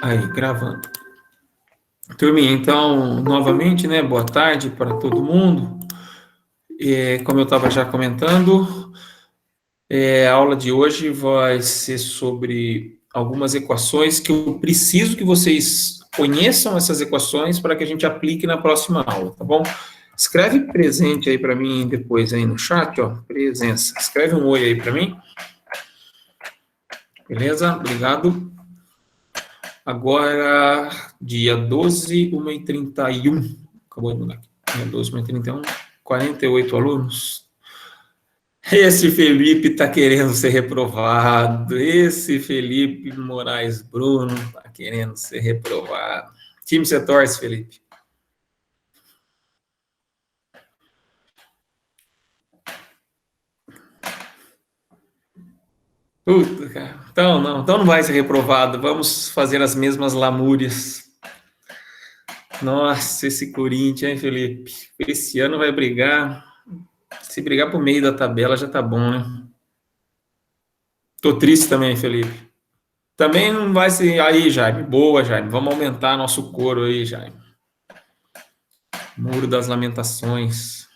Aí, gravando. Turminha, então, novamente, né? Boa tarde para todo mundo. Como eu estava já comentando, a aula de hoje vai ser sobre algumas equações que eu preciso que vocês conheçam essas equações para que a gente aplique na próxima aula, tá bom? Escreve presente aí para mim depois aí no chat, ó, presença. Escreve um oi aí para mim. Beleza? Obrigado. Agora, dia 12, 1h31. Acabou de mudar aqui. Dia 12, 1h31. 48 alunos. Esse Felipe está querendo ser reprovado. Esse Felipe Moraes Bruno está querendo ser reprovado. Time você torce, Felipe? Puta, cara. Então não vai ser reprovado. Vamos fazer as mesmas lamúrias. Nossa, esse Corinthians, hein, Felipe? Esse ano vai brigar. Se brigar pro meio da tabela já tá bom, né? Tô triste também, Felipe. Também não vai ser. Aí, Jaime. Boa, Jaime. Vamos aumentar nosso coro aí, Jaime. Muro das Lamentações.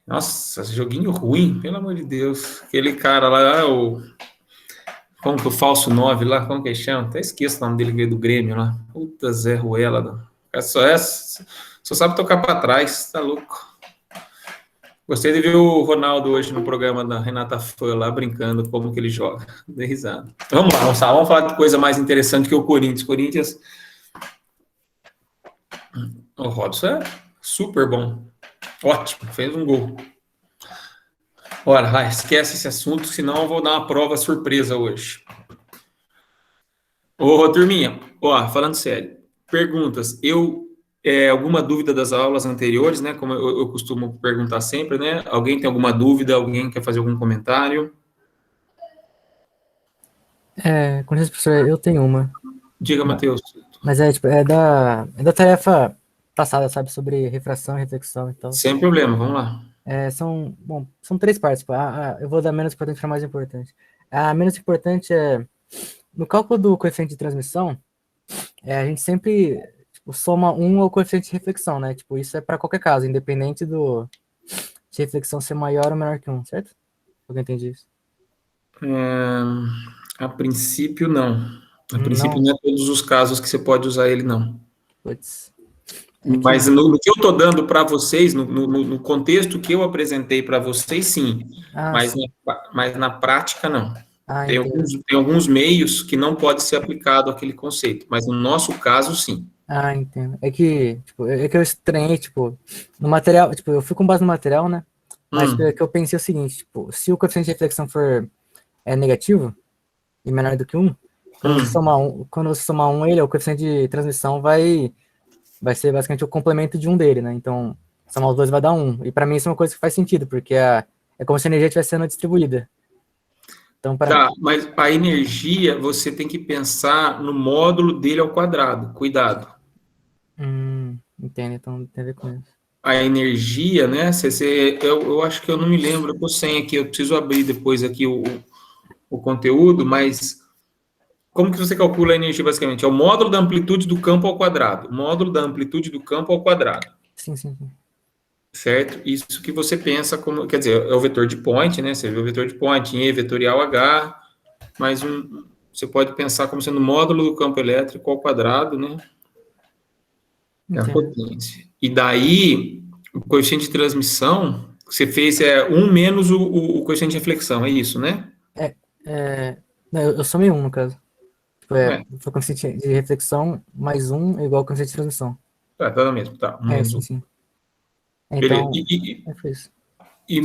Nossa, joguinho ruim, pelo amor de Deus. Aquele cara lá, como que o falso 9 lá, como que ele chama? Até esqueço o nome dele, veio do Grêmio lá. Puta Zé Ruela. Só sabe tocar pra trás, tá louco. Gostei de ver o Ronaldo hoje no programa da Renata Fã lá, brincando como que ele joga. Dei risada. Vamos lá, vamos falar de coisa mais interessante que o Corinthians. Corinthians, o Robson é super bom. Ótimo, fez um gol. Ora, vai, esquece esse assunto, senão eu vou dar uma prova surpresa hoje. Ô, turminha, ó, falando sério, perguntas. Alguma dúvida das aulas anteriores, né? Como eu costumo perguntar sempre, né? Alguém tem alguma dúvida? Alguém quer fazer algum comentário? Com licença, professor, eu tenho uma. Diga, Matheus. Mas é da tarefa passada, sabe? Sobre refração e reflexão e tal. Sem problema, vamos lá. São três partes. Tipo, eu vou da menos importante para mais importante. A menos importante é, no cálculo do coeficiente de transmissão, a gente sempre soma um ao coeficiente de reflexão, né? Tipo, isso é para qualquer caso, independente de reflexão ser maior ou menor que 1, certo? Alguém entende isso? A princípio, não. A princípio, Não, não é todos os casos que você pode usar ele, não. putz. É Mas que... no que eu estou dando para vocês, no contexto que eu apresentei para vocês, sim. Ah, Mas, sim. mas na prática, não. Tem Entendo. alguns meios que não pode ser aplicado aquele conceito, mas no nosso caso, sim. Entendo. É que eu estranhei, tipo, no material, tipo, eu fui com base no material, né? Mas é que eu pensei o seguinte, tipo, se o coeficiente de reflexão for negativo e menor do que 1, quando você somar um ele, o coeficiente de transmissão vai ser basicamente o complemento de um dele, né? Então, somar os dois vai dar 1. E para mim isso é uma coisa que faz sentido, porque é como se a energia estivesse sendo distribuída. Então, Tá, mas a energia, você tem que pensar no módulo dele ao quadrado. Cuidado. Entendo, então tem a ver com isso. A energia, né? Eu acho que eu não me lembro, eu tô sem aqui, eu preciso abrir depois aqui o conteúdo, mas como que você calcula a energia, basicamente? É o módulo da amplitude do campo ao quadrado. Módulo da amplitude do campo ao quadrado. Sim, sim, sim. Certo? Isso que você pensa como, quer dizer, é o vetor de point, né? Você vê o vetor de point em E vetorial H, mais você pode pensar como sendo o módulo do campo elétrico ao quadrado, né? É a Entendo. potência. E daí, o coeficiente de transmissão, você fez 1 menos o coeficiente de reflexão, é isso, né? Não, eu somei 1 no caso. Tipo, É, foi coeficiente de reflexão mais 1 é igual ao coeficiente de transmissão. tá mesmo, tá. 1 menos Sim, 1. sim. Beleza. Então, foi isso.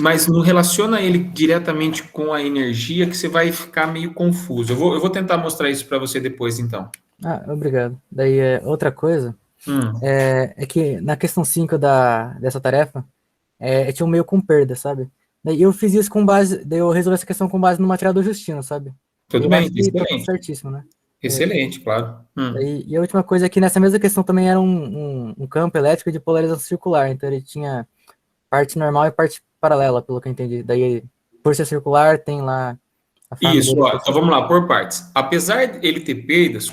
Mas não relaciona ele diretamente com a energia que você vai ficar meio confuso. Eu vou tentar mostrar isso para você depois, então. Obrigado. Daí, outra coisa Hum, é que na questão 5 dessa tarefa, tinha um meio com perda, sabe? Daí eu fiz isso daí eu resolvi essa questão com base no material do Justino, sabe? E tudo eu acho bem, que tá tudo excelente. certíssimo, né? É, Excelente, claro. e a última coisa é que nessa mesma questão também era um campo elétrico de polarização circular, então ele tinha parte normal e parte paralela, pelo que eu entendi. Daí, por ser circular, tem lá a forma Isso, dele ó, então específica. vamos lá, por partes. Apesar de ele ter perdas,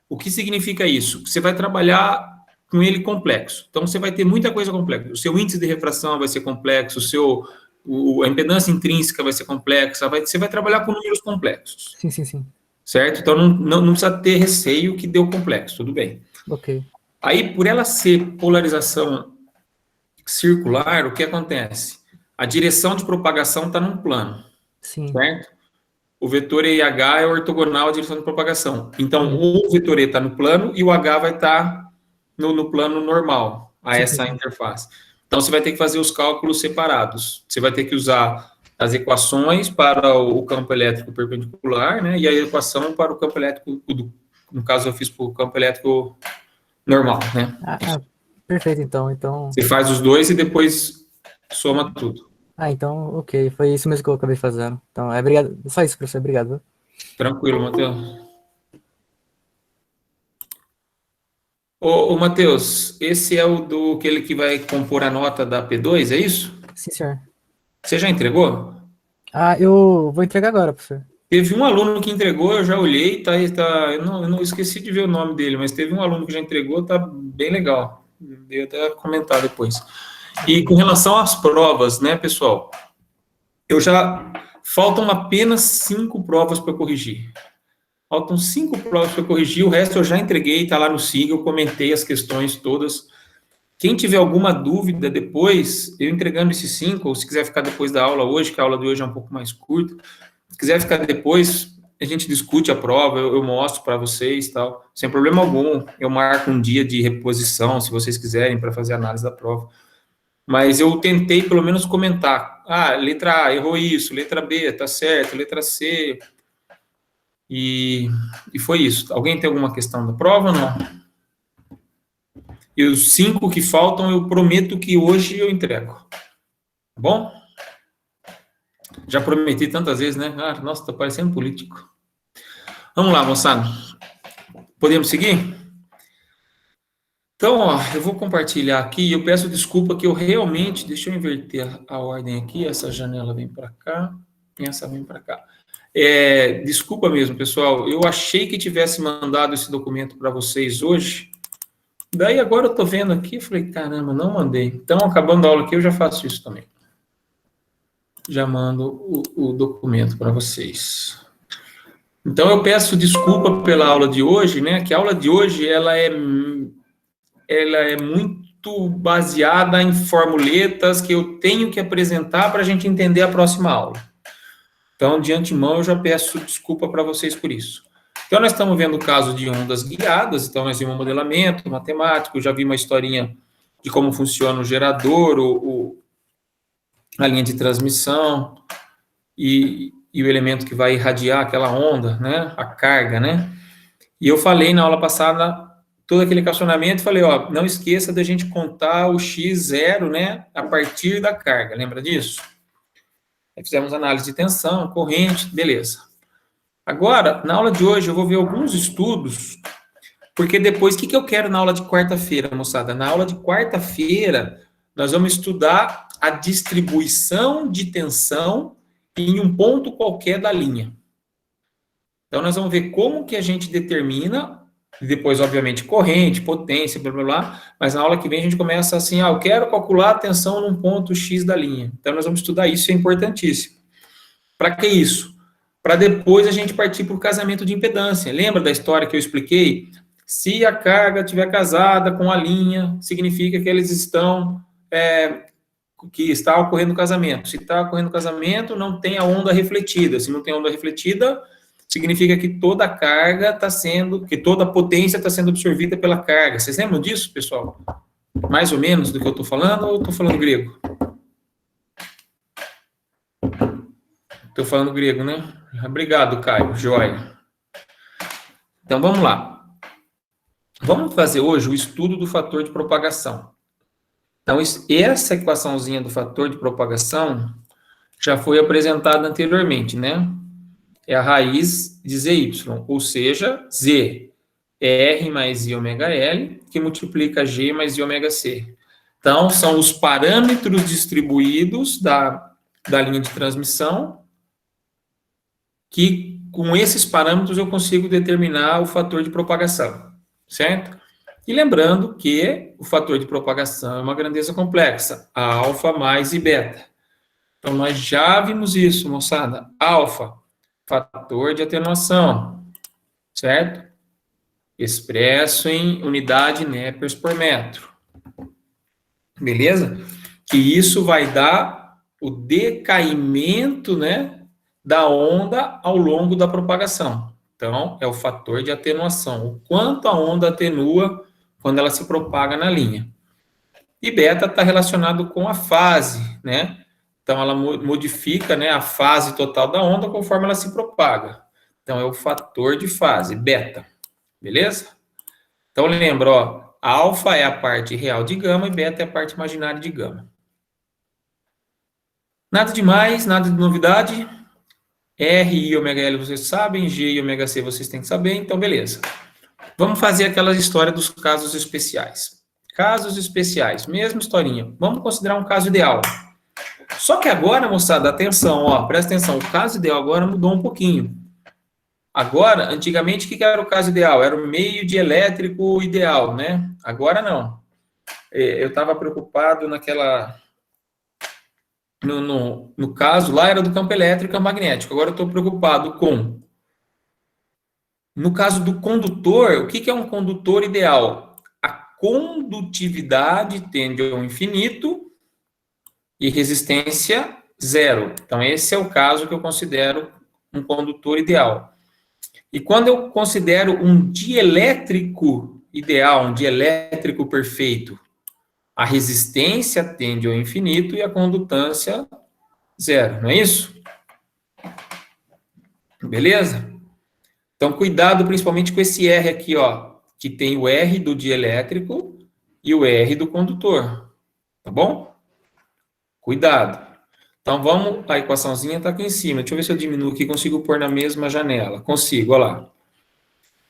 O que significa isso? Você vai trabalhar com ele complexo. Então, você vai ter muita coisa complexa. O seu índice de refração vai ser complexo, a impedância intrínseca vai ser complexa, você vai trabalhar com números complexos. Sim, sim, sim. Certo? Então, não precisa ter receio que deu complexo, tudo bem. Ok. Aí, por ela ser polarização circular, o que acontece? A direção de propagação está num plano, Sim. certo? O vetor EH é ortogonal à direção de propagação. Então, o vetor E está no plano e o H vai estar no plano normal, a Sim, essa sim. interface. Então, você vai ter que fazer os cálculos separados. Você vai ter que usar as equações para o campo elétrico perpendicular, né? E a equação para o campo elétrico, no caso, eu fiz para o campo elétrico normal, né? Perfeito, então. Você faz os dois e depois soma tudo. Então, ok. Foi isso mesmo que eu acabei fazendo. Então, obrigado. Só isso, professor. Obrigado. Viu? Tranquilo, Matheus. Ô, Matheus, esse é aquele que vai compor a nota da P2, é isso? Sim, senhor. Você já entregou? Eu vou entregar agora, professor. Teve um aluno que entregou, eu já olhei, eu não esqueci de ver o nome dele, mas teve um aluno que já entregou, tá bem legal. Deu até comentar depois. E com relação às provas, né, pessoal? Faltam apenas 5 provas para corrigir. Faltam 5 provas para corrigir, o resto eu já entreguei, tá lá no SIG, eu comentei as questões todas. Quem tiver alguma dúvida depois, eu entregando esses 5, ou se quiser ficar depois da aula hoje, que a aula de hoje é um pouco mais curta, se quiser ficar depois, a gente discute a prova, eu mostro para vocês, tal, sem problema algum. Eu marco um dia de reposição, se vocês quiserem, para fazer a análise da prova. Mas eu tentei, pelo menos, comentar. Letra A, errou isso. Letra B, tá certo. Letra C. E foi isso. Alguém tem alguma questão da prova ou não? E os 5 que faltam, eu prometo que hoje eu entrego. Tá bom? Já prometi tantas vezes, né? Nossa, tá parecendo político. Vamos lá, moçada. Podemos seguir? Então, eu vou compartilhar aqui e eu peço desculpa que eu realmente... Deixa eu inverter a ordem aqui. Essa janela vem para cá e essa vem para cá. Desculpa mesmo, pessoal. Eu achei que tivesse mandado esse documento para vocês hoje. Daí agora eu tô vendo aqui e falei, caramba, não mandei. Então, acabando a aula aqui, eu já faço isso também. Já mando o documento para vocês. Então, eu peço desculpa pela aula de hoje, né? Que a aula de hoje, ela é muito baseada em formuletas que eu tenho que apresentar para a gente entender a próxima aula. Então, de antemão, eu já peço desculpa para vocês por isso. Então, nós estamos vendo o caso de ondas guiadas, então nós vimos um modelamento matemático, já vi uma historinha de como funciona o gerador, a linha de transmissão e o elemento que vai irradiar aquela onda, né? A carga, né? E eu falei na aula passada todo aquele questionamento, falei, não esqueça da gente contar o x0, né? A partir da carga, lembra disso? Aí fizemos análise de tensão, corrente, beleza. Agora, na aula de hoje, eu vou ver alguns estudos, porque depois, o que eu quero na aula de quarta-feira, moçada? Na aula de quarta-feira, nós vamos estudar a distribuição de tensão em um ponto qualquer da linha. Então, nós vamos ver como que a gente determina, depois, obviamente, corrente, potência, blá, blá, blá, mas na aula que vem a gente começa assim, eu quero calcular a tensão num ponto X da linha. Então, nós vamos estudar isso, é importantíssimo. Para que isso? Para depois a gente partir para o casamento de impedância. Lembra da história que eu expliquei? Se a carga estiver casada com a linha, significa que eles estão... que está ocorrendo o casamento. Se está ocorrendo o casamento, não tem a onda refletida. Se não tem onda refletida, significa que toda a carga está sendo... que toda a potência está sendo absorvida pela carga. Vocês lembram disso, pessoal? Mais ou menos do que eu estou falando, ou estou falando grego? Estou falando grego, né? Obrigado, Caio. Joia. Então, vamos lá. Vamos fazer hoje o estudo do fator de propagação. Então, essa equaçãozinha do fator de propagação já foi apresentada anteriormente, né? É a raiz de ZY, ou seja, Z é R mais I ômega L, que multiplica G mais I ômega C. Então, são os parâmetros distribuídos da linha de transmissão que com esses parâmetros eu consigo determinar o fator de propagação, certo? E lembrando que o fator de propagação é uma grandeza complexa, a alfa mais e beta. Então, nós já vimos isso, moçada. Alfa, fator de atenuação, certo? Expresso em unidade Nepers por metro. Beleza? Que isso vai dar o decaimento, né, da onda ao longo da propagação. Então, é o fator de atenuação. O quanto a onda atenua quando ela se propaga na linha. E beta está relacionado com a fase, né? Então, ela modifica, né, a fase total da onda conforme ela se propaga. Então, é o fator de fase, beta. Beleza? Então, lembra, ó, alfa é a parte real de gama e beta é a parte imaginária de gama. Nada demais, nada de novidade. R e ômega L vocês sabem, G e ômega C vocês têm que saber, então beleza. Vamos fazer aquela história dos casos especiais. Casos especiais, mesma historinha. Vamos considerar um caso ideal. Só que agora, moçada, atenção, ó, presta atenção, o caso ideal agora mudou um pouquinho. Agora, antigamente, o que era o caso ideal? Era o meio de elétrico ideal, né? Agora não. Eu estava preocupado naquela... No caso lá era do campo elétrico e magnético. Agora eu estou preocupado com... No caso do condutor, o que é um condutor ideal? A condutividade tende ao infinito e resistência zero. Então, esse é o caso que eu considero um condutor ideal. E quando eu considero um dielétrico ideal, um dielétrico perfeito, a resistência tende ao infinito e a condutância zero, não é isso? Beleza? Então, cuidado principalmente com esse R aqui, ó, que tem o R do dielétrico e o R do condutor, tá bom? Cuidado. Então, vamos, a equaçãozinha está aqui em cima. Deixa eu ver se eu diminuo aqui, consigo pôr na mesma janela. Consigo, olha lá.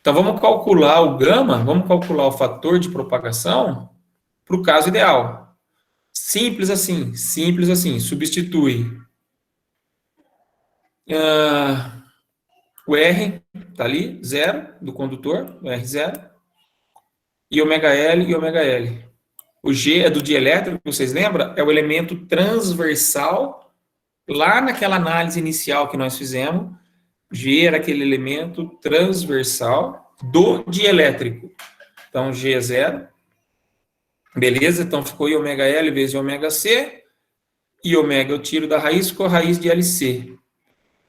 Então, vamos calcular o gama, vamos calcular o fator de propagação para o caso ideal. Simples assim, substitui. O R está ali, zero, do condutor, o R zero, e ômega L e ômega L. O G é do dielétrico, vocês lembram? É o elemento transversal, lá naquela análise inicial que nós fizemos, G era aquele elemento transversal do dielétrico. Então, G é zero. Beleza? Então, ficou I ômega L vezes ômega C. E ômega eu tiro da raiz, ficou a raiz de LC.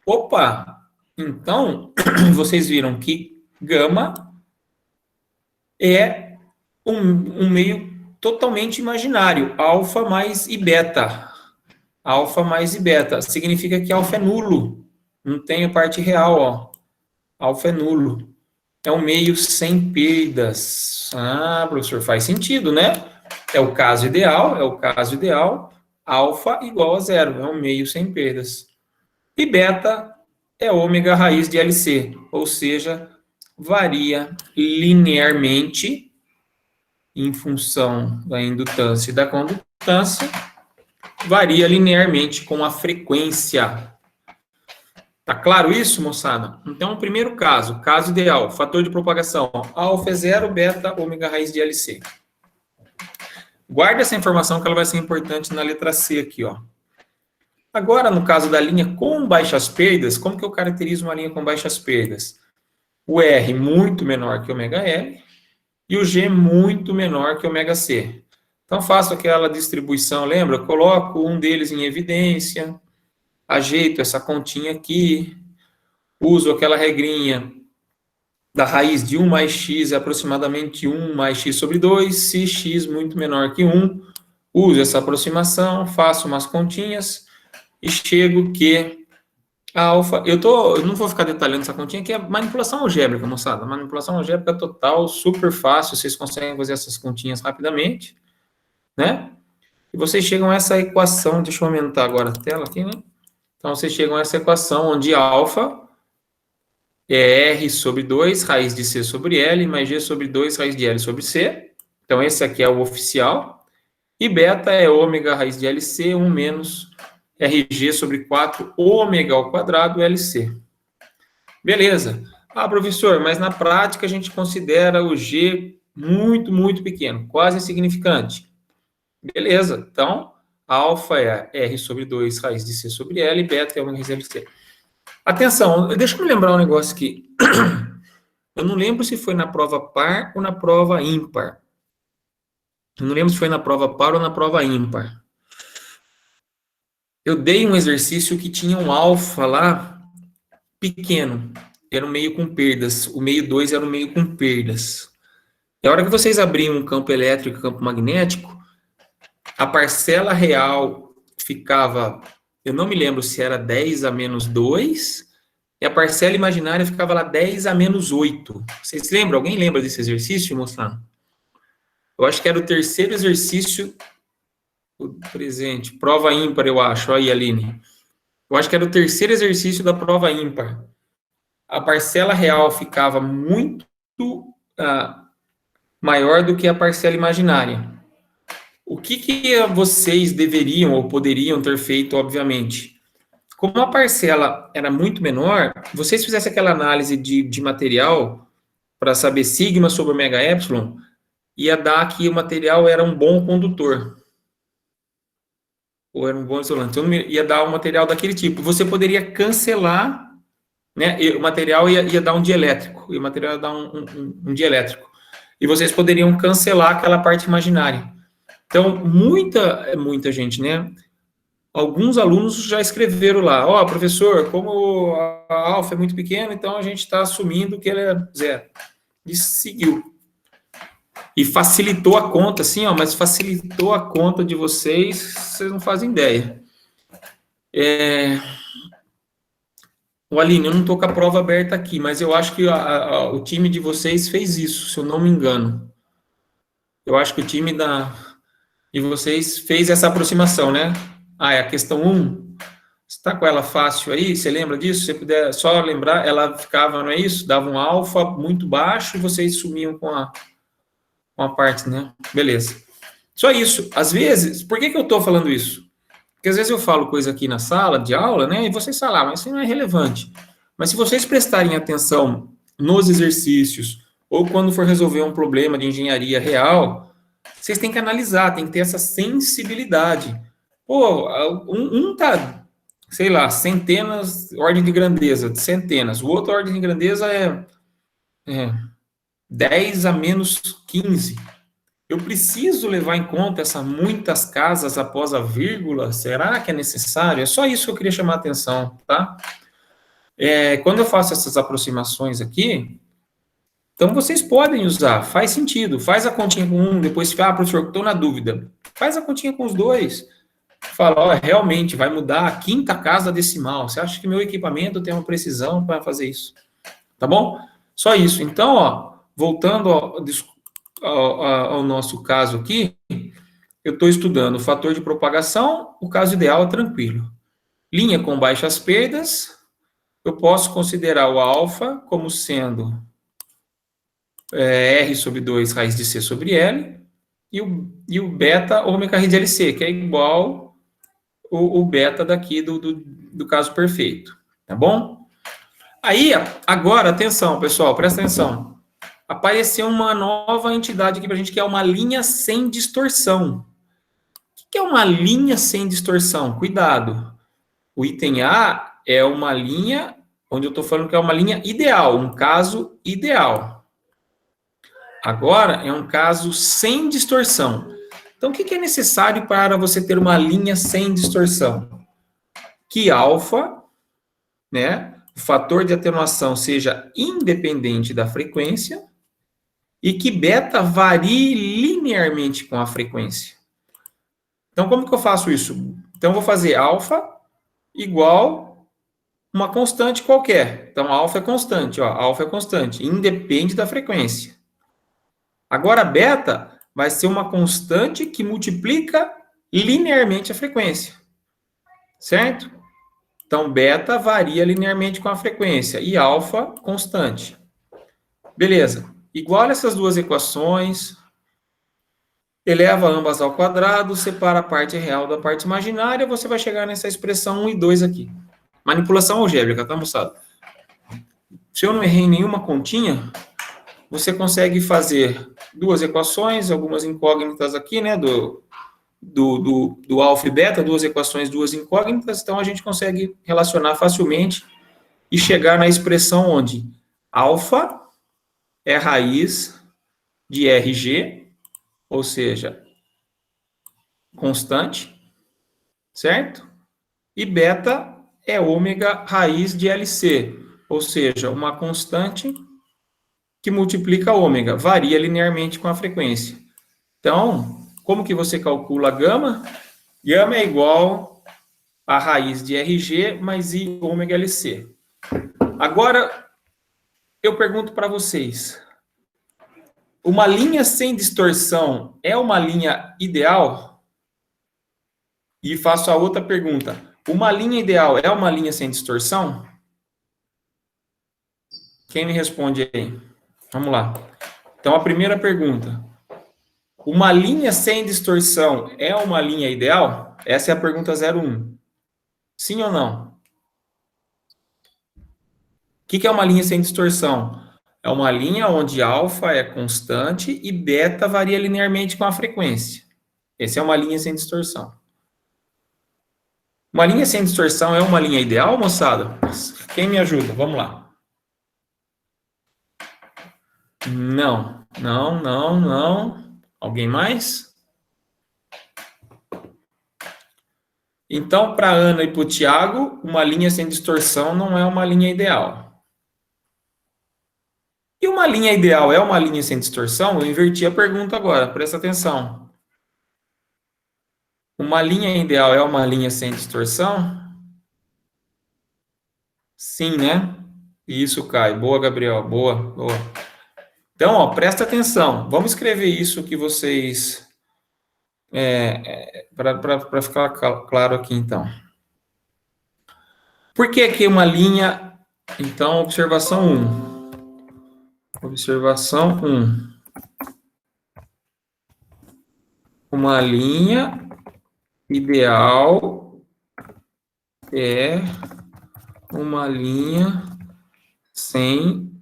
Opa! Então, vocês viram que gama é um meio totalmente imaginário. Alfa mais e beta. Alfa mais e beta. Significa que alfa é nulo. Não tem a parte real, ó. Alfa é nulo. É um meio sem perdas. Ah, professor, faz sentido, né? É o caso ideal, alfa igual a zero, é um meio sem perdas. E beta é ômega raiz de LC, ou seja, varia linearmente em função da indutância e da condutância, varia linearmente com a frequência. Tá claro isso, moçada? Então, o primeiro caso, caso ideal, fator de propagação, alfa é zero, beta, ômega raiz de LC. Guarde essa informação que ela vai ser importante na letra C aqui, ó. Agora, no caso da linha com baixas perdas, como que eu caracterizo uma linha com baixas perdas? O R muito menor que ômega L e o G muito menor que ômega C. Então, faço aquela distribuição, lembra? Coloco um deles em evidência, ajeito essa continha aqui, uso aquela regrinha da raiz de 1 mais x é aproximadamente 1 mais x sobre 2, se x muito menor que 1, uso essa aproximação, faço umas continhas e chego que a alfa... Eu não vou ficar detalhando essa continha, que é manipulação algébrica, moçada. Manipulação algébrica total, super fácil, vocês conseguem fazer essas continhas rapidamente, né? E vocês chegam a essa equação, deixa eu aumentar agora a tela aqui, né? Então, vocês chegam a essa equação onde alfa é R sobre 2, raiz de C sobre L, mais G sobre 2, raiz de L sobre C. Então, esse aqui é o oficial. E beta é ômega raiz de LC, 1 menos RG sobre 4, ômega ao quadrado, LC. Beleza. Ah, professor, mas na prática a gente considera o G muito, muito pequeno, quase insignificante. Beleza. Então, alfa é R sobre 2 raiz de C sobre L, e beta é 1 raiz de C. Atenção, deixa eu me lembrar um negócio aqui. Eu não lembro se foi na prova par ou na prova ímpar. Eu não lembro se foi na prova par ou na prova ímpar. Eu dei um exercício que tinha um alfa lá pequeno. Era um meio com perdas. O meio 2 era um meio com perdas. E a hora que vocês abriam um campo elétrico e campo magnético, a parcela real ficava, eu não me lembro se era 10 a menos 2, e a parcela imaginária ficava lá 10 a menos 8. Vocês lembram? Alguém lembra desse exercício, moçada? Eu acho que era o terceiro exercício do presente. Prova ímpar, eu acho. Olha aí, Aline. Eu acho que era o terceiro exercício da prova ímpar. A parcela real ficava muito maior do que a parcela imaginária. O que vocês deveriam ou poderiam ter feito, obviamente? Como a parcela era muito menor, vocês fizessem aquela análise de material para saber sigma sobre omega epsilon, ia dar que o material era um bom condutor. Ou era um bom isolante. Então, ia dar um material daquele tipo. Você poderia cancelar, né? E o material ia dar um dielétrico. E o material ia dar um dielétrico. E vocês poderiam cancelar aquela parte imaginária. Então, muita gente, né? Alguns alunos já escreveram lá, ó, professor, como a alfa é muito pequena, então a gente está assumindo que ela é zero. E seguiu. E facilitou a conta, assim, ó, mas facilitou a conta de vocês, vocês não fazem ideia. O Aline, eu não estou com a prova aberta aqui, mas eu acho que o time de vocês fez isso, se eu não me engano. Eu acho que o time de vocês fez essa aproximação, né? Ah, é a questão 1. Você está com ela fácil aí? Você lembra disso? Se você puder só lembrar, ela ficava, não é isso? Dava um alfa muito baixo e vocês sumiam com a parte, né? Beleza. Só isso. Às vezes, por que eu estou falando isso? Porque às vezes eu falo coisa aqui na sala de aula, né? E vocês falam, mas isso não é relevante. Mas se vocês prestarem atenção nos exercícios, ou quando for resolver um problema de engenharia real, vocês têm que analisar, tem que ter essa sensibilidade. Pô, tá, sei lá, centenas, ordem de grandeza, centenas. O outro ordem de grandeza é 10 a menos 15. Eu preciso levar em conta essas muitas casas após a vírgula? Será que é necessário? É só isso que eu queria chamar a atenção, tá? Quando eu faço essas aproximações aqui, então vocês podem usar, faz sentido. Faz a continha com um, depois fica, professor, estou na dúvida. Faz a continha com os dois. Fala, ó, realmente vai mudar a quinta casa decimal. Você acha que meu equipamento tem uma precisão para fazer isso? Tá bom? Só isso. Então, ó, voltando ao nosso caso aqui, eu estou estudando o fator de propagação, o caso ideal é tranquilo. Linha com baixas perdas, eu posso considerar o alfa como sendo R sobre 2 raiz de C sobre L, e o beta ômega raiz de LC, que é igual o beta daqui do caso perfeito. Tá bom? Aí, agora, atenção, pessoal, presta atenção. Apareceu uma nova entidade aqui para a gente, que é uma linha sem distorção. O que é uma linha sem distorção? Cuidado. O item A é uma linha, onde eu estou falando que é uma linha ideal, um caso ideal. Agora, é um caso sem distorção. Então, o que é necessário para você ter uma linha sem distorção? Que alfa, né, o fator de atenuação seja independente da frequência, e que beta varie linearmente com a frequência. Então, como que eu faço isso? Então, eu vou fazer alfa igual uma constante qualquer. Então, alfa é constante, ó, alfa é constante, independe da frequência. Agora, beta vai ser uma constante que multiplica linearmente a frequência. Certo? Então, beta varia linearmente com a frequência e alfa constante. Beleza. Iguala essas duas equações, eleva ambas ao quadrado, separa a parte real da parte imaginária, você vai chegar nessa expressão 1 e 2 aqui. Manipulação algébrica, tá, moçada? se eu não errei nenhuma continha, você consegue fazer duas equações, algumas incógnitas aqui, né, do alfa e beta, duas equações, duas incógnitas, então a gente consegue relacionar facilmente e chegar na expressão onde alfa é raiz de RG, ou seja, constante, certo? E beta é ômega raiz de LC, ou seja, uma constante que multiplica ômega, varia linearmente com a frequência. Então, como que você calcula gama? Gama é igual a raiz de RG mais I ômega LC. Agora, eu pergunto para vocês, uma linha sem distorção é uma linha ideal? E faço a outra pergunta, uma linha ideal é uma linha sem distorção? Quem me responde aí? Vamos lá. Então, a primeira pergunta. Uma linha sem distorção é uma linha ideal? Essa é a pergunta 01. Sim ou não? O que é uma linha sem distorção? É uma linha onde alfa é constante e beta varia linearmente com a frequência. Essa é uma linha sem distorção. Uma linha sem distorção é uma linha ideal, moçada? Quem me ajuda? Vamos lá. Não, não, não, não. Alguém mais? Então, para a Ana e para o Tiago, uma linha sem distorção não é uma linha ideal. E uma linha ideal é uma linha sem distorção? Eu inverti a pergunta agora, presta atenção. Uma linha ideal é uma linha sem distorção? Sim, né? Isso, Caio. Boa, Gabriel. Boa, boa. Então, ó, presta atenção. Vamos escrever isso que vocês... para ficar claro aqui, então. Por que que uma linha... Então, observação 1. Observação 1. Uma linha ideal é uma linha sem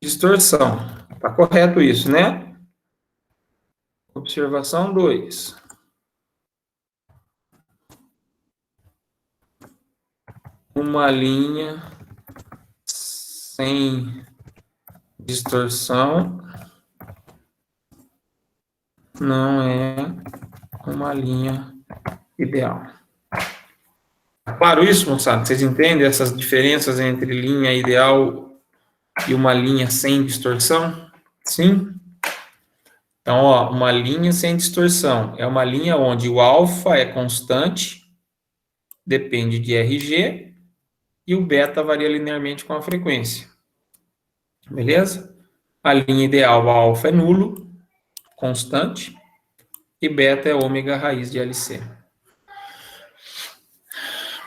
distorção. Tá correto isso, né? Observação 2. Uma linha sem distorção não é uma linha ideal. Claro isso, moçada? Vocês entendem essas diferenças entre linha ideal e uma linha sem distorção? Sim? Então, ó, uma linha sem distorção é uma linha onde o alfa é constante, depende de RG, e o beta varia linearmente com a frequência. Beleza? A linha ideal, o alfa é nulo, constante, e beta é ômega raiz de LC.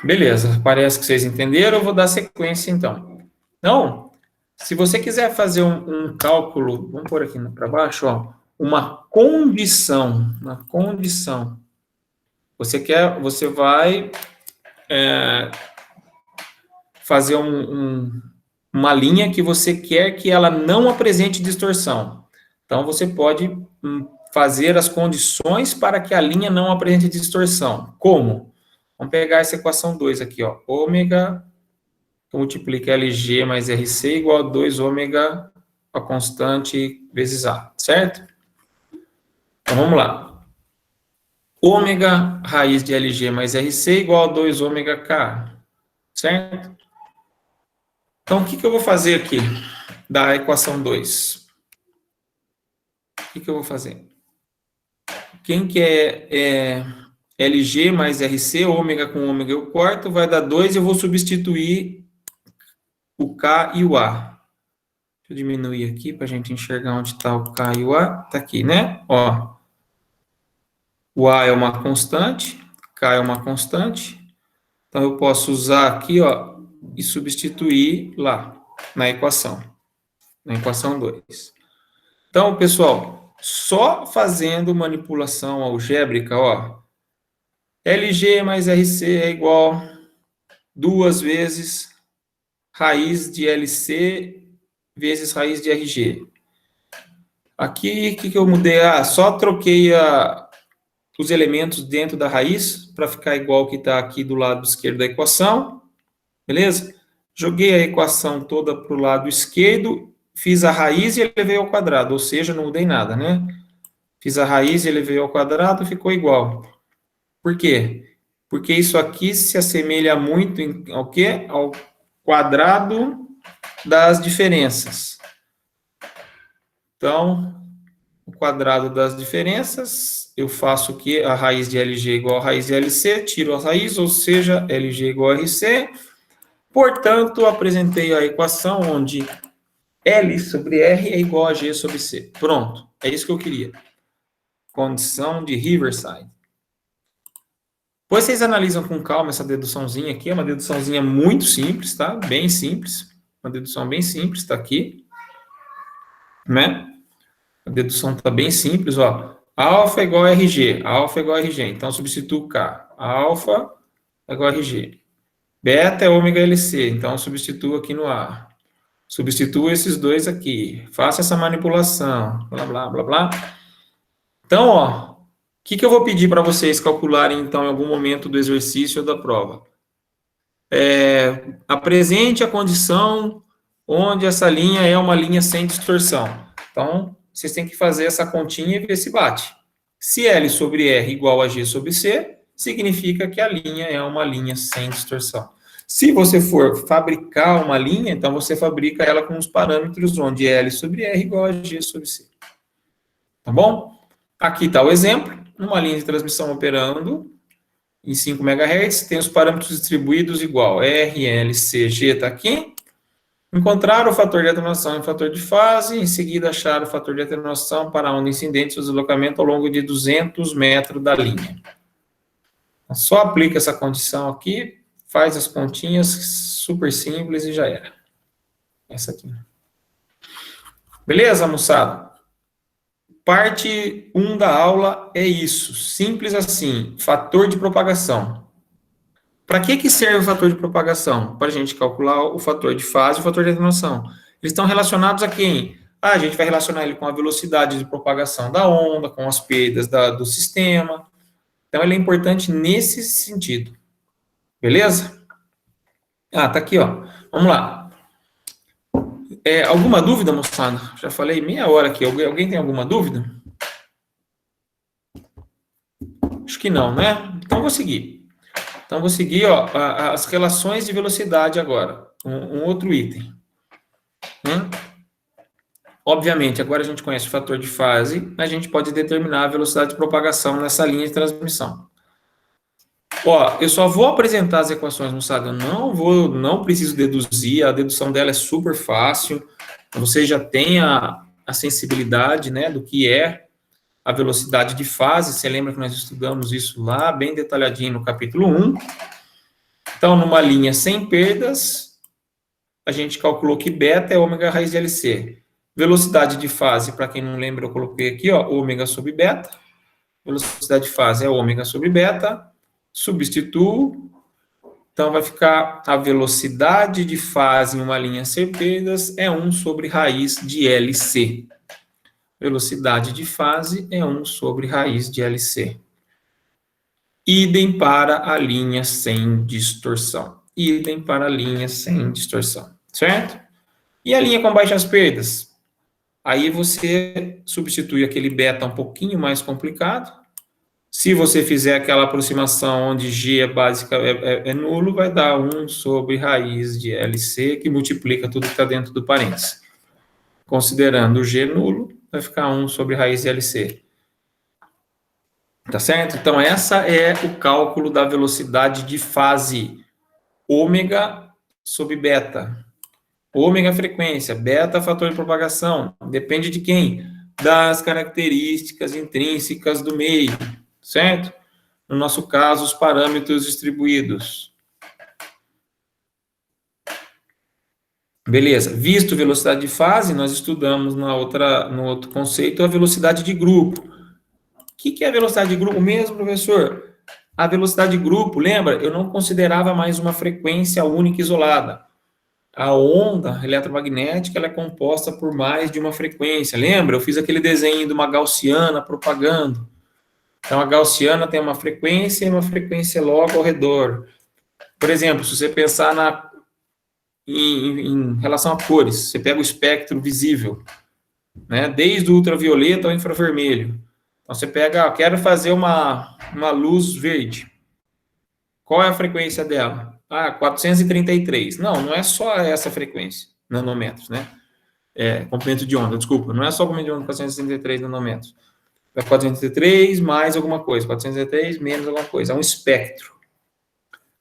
Beleza, parece que vocês entenderam, eu vou dar sequência então. Então, se você quiser fazer um cálculo, vamos pôr aqui para baixo, ó, uma condição, você vai fazer uma linha que você quer que ela não apresente distorção. Então, você pode fazer as condições para que a linha não apresente distorção. Como? Vamos pegar essa equação 2 aqui, ó. Ômega multiplica LG mais RC igual a 2 ômega a constante vezes A, certo? Então, vamos lá. Ômega raiz de LG mais RC igual a 2 ômega K, certo? Então, o que eu vou fazer aqui da equação 2? O que eu vou fazer? Quem que é LG mais RC, ômega com ômega eu corto, vai dar 2, eu vou substituir o K e o A. Deixa eu diminuir aqui para a gente enxergar onde está o K e o A. Está aqui, né? Ó, o A é uma constante, K é uma constante. Então, eu posso usar aqui, ó, e substituir lá, na equação 2. Então, pessoal, só fazendo manipulação algébrica, ó, LG mais RC é igual 2 vezes raiz de LC vezes raiz de RG. Aqui, o que eu mudei? Só troquei os elementos dentro da raiz para ficar igual que está aqui do lado esquerdo da equação. Beleza? Joguei a equação toda para o lado esquerdo, fiz a raiz e elevei ao quadrado, ou seja, não mudei nada, né? Fiz a raiz e elevei ao quadrado, ficou igual. Por quê? Porque isso aqui se assemelha muito ao quê? Ao quadrado das diferenças. Então, o quadrado das diferenças, eu faço o quê? A raiz de LG igual a raiz de LC, tiro a raiz, ou seja, LG igual a RC. Portanto, apresentei a equação onde L sobre R é igual a G sobre C. Pronto, é isso que eu queria. Condição de Riverside. Depois vocês analisam com calma essa deduçãozinha aqui, é uma deduçãozinha muito simples, tá? Bem simples, uma dedução bem simples, tá aqui. Né? A dedução tá bem simples, ó. Alfa é igual a RG, alfa é igual a RG, então substituo K. Alfa é igual a RG. Beta é ômega LC, então substituo aqui no A. Substituo esses dois aqui. Faço essa manipulação, blá, blá, blá, blá. Então, ó, o que eu vou pedir para vocês calcularem, então, em algum momento do exercício ou da prova? Apresente a condição onde essa linha é uma linha sem distorção. Então, vocês têm que fazer essa continha e ver se bate. Se L sobre R igual a G sobre C, significa que a linha é uma linha sem distorção. Se você for fabricar uma linha, então você fabrica ela com os parâmetros onde L sobre R igual a G sobre C. Tá bom? Aqui está o exemplo. Uma linha de transmissão operando em 5 MHz, tem os parâmetros distribuídos igual R, L, C, G está aqui. Encontrar o fator de atenuação e o fator de fase, em seguida achar o fator de atenuação para a onda incidente e o deslocamento ao longo de 200 metros da linha. Só aplica essa condição aqui, faz as continhas, super simples e já era. Essa aqui. Beleza, moçada? Parte 1 da aula é isso, simples assim, fator de propagação. Para que serve o fator de propagação? Para a gente calcular o fator de fase e o fator de atenuação. Eles estão relacionados a quem? A gente vai relacionar ele com a velocidade de propagação da onda, com as perdas do sistema. Então, ele é importante nesse sentido. Beleza? Tá aqui, ó. Vamos lá. Alguma dúvida, moçada? Já falei meia hora aqui. Alguém tem alguma dúvida? Acho que não, né? Então, vou seguir. Vou seguir, ó, as relações de velocidade agora. Um outro item. Obviamente, agora a gente conhece o fator de fase, a gente pode determinar a velocidade de propagação nessa linha de transmissão. Ó, eu só vou apresentar as equações, moçada. Eu não preciso deduzir, a dedução dela é super fácil. Você já tem a sensibilidade, né, do que é a velocidade de fase. Você lembra que nós estudamos isso lá, bem detalhadinho no capítulo 1. Então, numa linha sem perdas, a gente calculou que beta é ômega raiz de LC. Velocidade de fase, para quem não lembra, eu coloquei aqui, ó, ômega sobre beta. Velocidade de fase é ômega sobre beta. Substituo. Então, vai ficar a velocidade de fase em uma linha sem perdas é 1 sobre raiz de LC. Velocidade de fase é 1 sobre raiz de LC. Idem para a linha sem distorção. Idem para a linha sem distorção. Certo? E a linha com baixas perdas? Aí você substitui aquele beta um pouquinho mais complicado. Se você fizer aquela aproximação onde G é básica, é nulo, vai dar 1 sobre raiz de LC, que multiplica tudo que está dentro do parênteses. Considerando o G nulo, vai ficar 1 sobre raiz de LC. Tá certo? Então, essa é o cálculo da velocidade de fase. Ômega sobre beta. Ômega frequência, beta fator de propagação. Depende de quem? Das características intrínsecas do meio. Certo? No nosso caso, os parâmetros distribuídos. Beleza. Visto velocidade de fase, nós estudamos no outro conceito a velocidade de grupo. O que é a velocidade de grupo mesmo, professor? A velocidade de grupo, lembra? Eu não considerava mais uma frequência única isolada. A onda eletromagnética ela é composta por mais de uma frequência. Lembra? Eu fiz aquele desenho de uma gaussiana propagando. Então, a gaussiana tem uma frequência e uma frequência logo ao redor. Por exemplo, se você pensar em relação a cores, você pega o espectro visível, né? Desde o ultravioleta ao infravermelho. Então, você pega, quero fazer uma luz verde. Qual é a frequência dela? 433. Não é só essa frequência, nanômetros, né? Comprimento de onda, desculpa. Não é só comprimento de onda, 433 nanômetros. É 433 mais alguma coisa, 433 menos alguma coisa. É um espectro.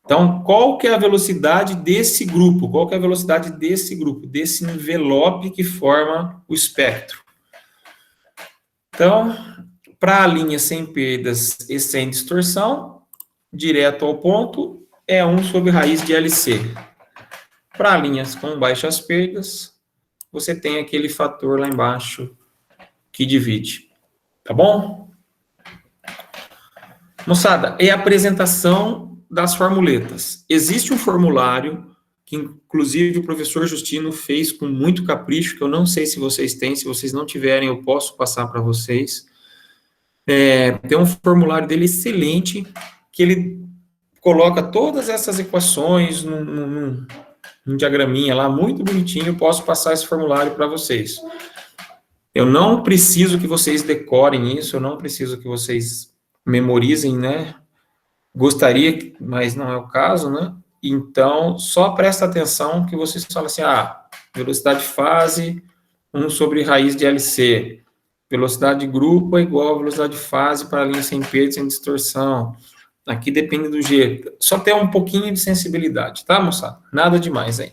Então, qual que é a velocidade desse grupo? Qual que é a velocidade desse grupo? Desse envelope que forma o espectro. Então, para a linha sem perdas e sem distorção, direto ao ponto, é 1 sobre raiz de LC. Para linhas com baixas perdas, você tem aquele fator lá embaixo que divide. Tá bom? Moçada, é a apresentação das formuletas. Existe um formulário que, inclusive, o professor Justino fez com muito capricho, que eu não sei se vocês têm, se vocês não tiverem, eu posso passar para vocês. Tem um formulário dele excelente, que ele coloca todas essas equações num diagraminha lá, muito bonitinho, eu posso passar esse formulário para vocês. Eu não preciso que vocês decorem isso, eu não preciso que vocês memorizem, né? Gostaria, mas não é o caso, né? Então, só presta atenção que vocês falam assim, velocidade de fase, 1 sobre raiz de LC. Velocidade de grupo é igual a velocidade de fase para a linha sem perda, sem distorção. Aqui depende do G. Só ter um pouquinho de sensibilidade, tá, moçada? Nada demais aí.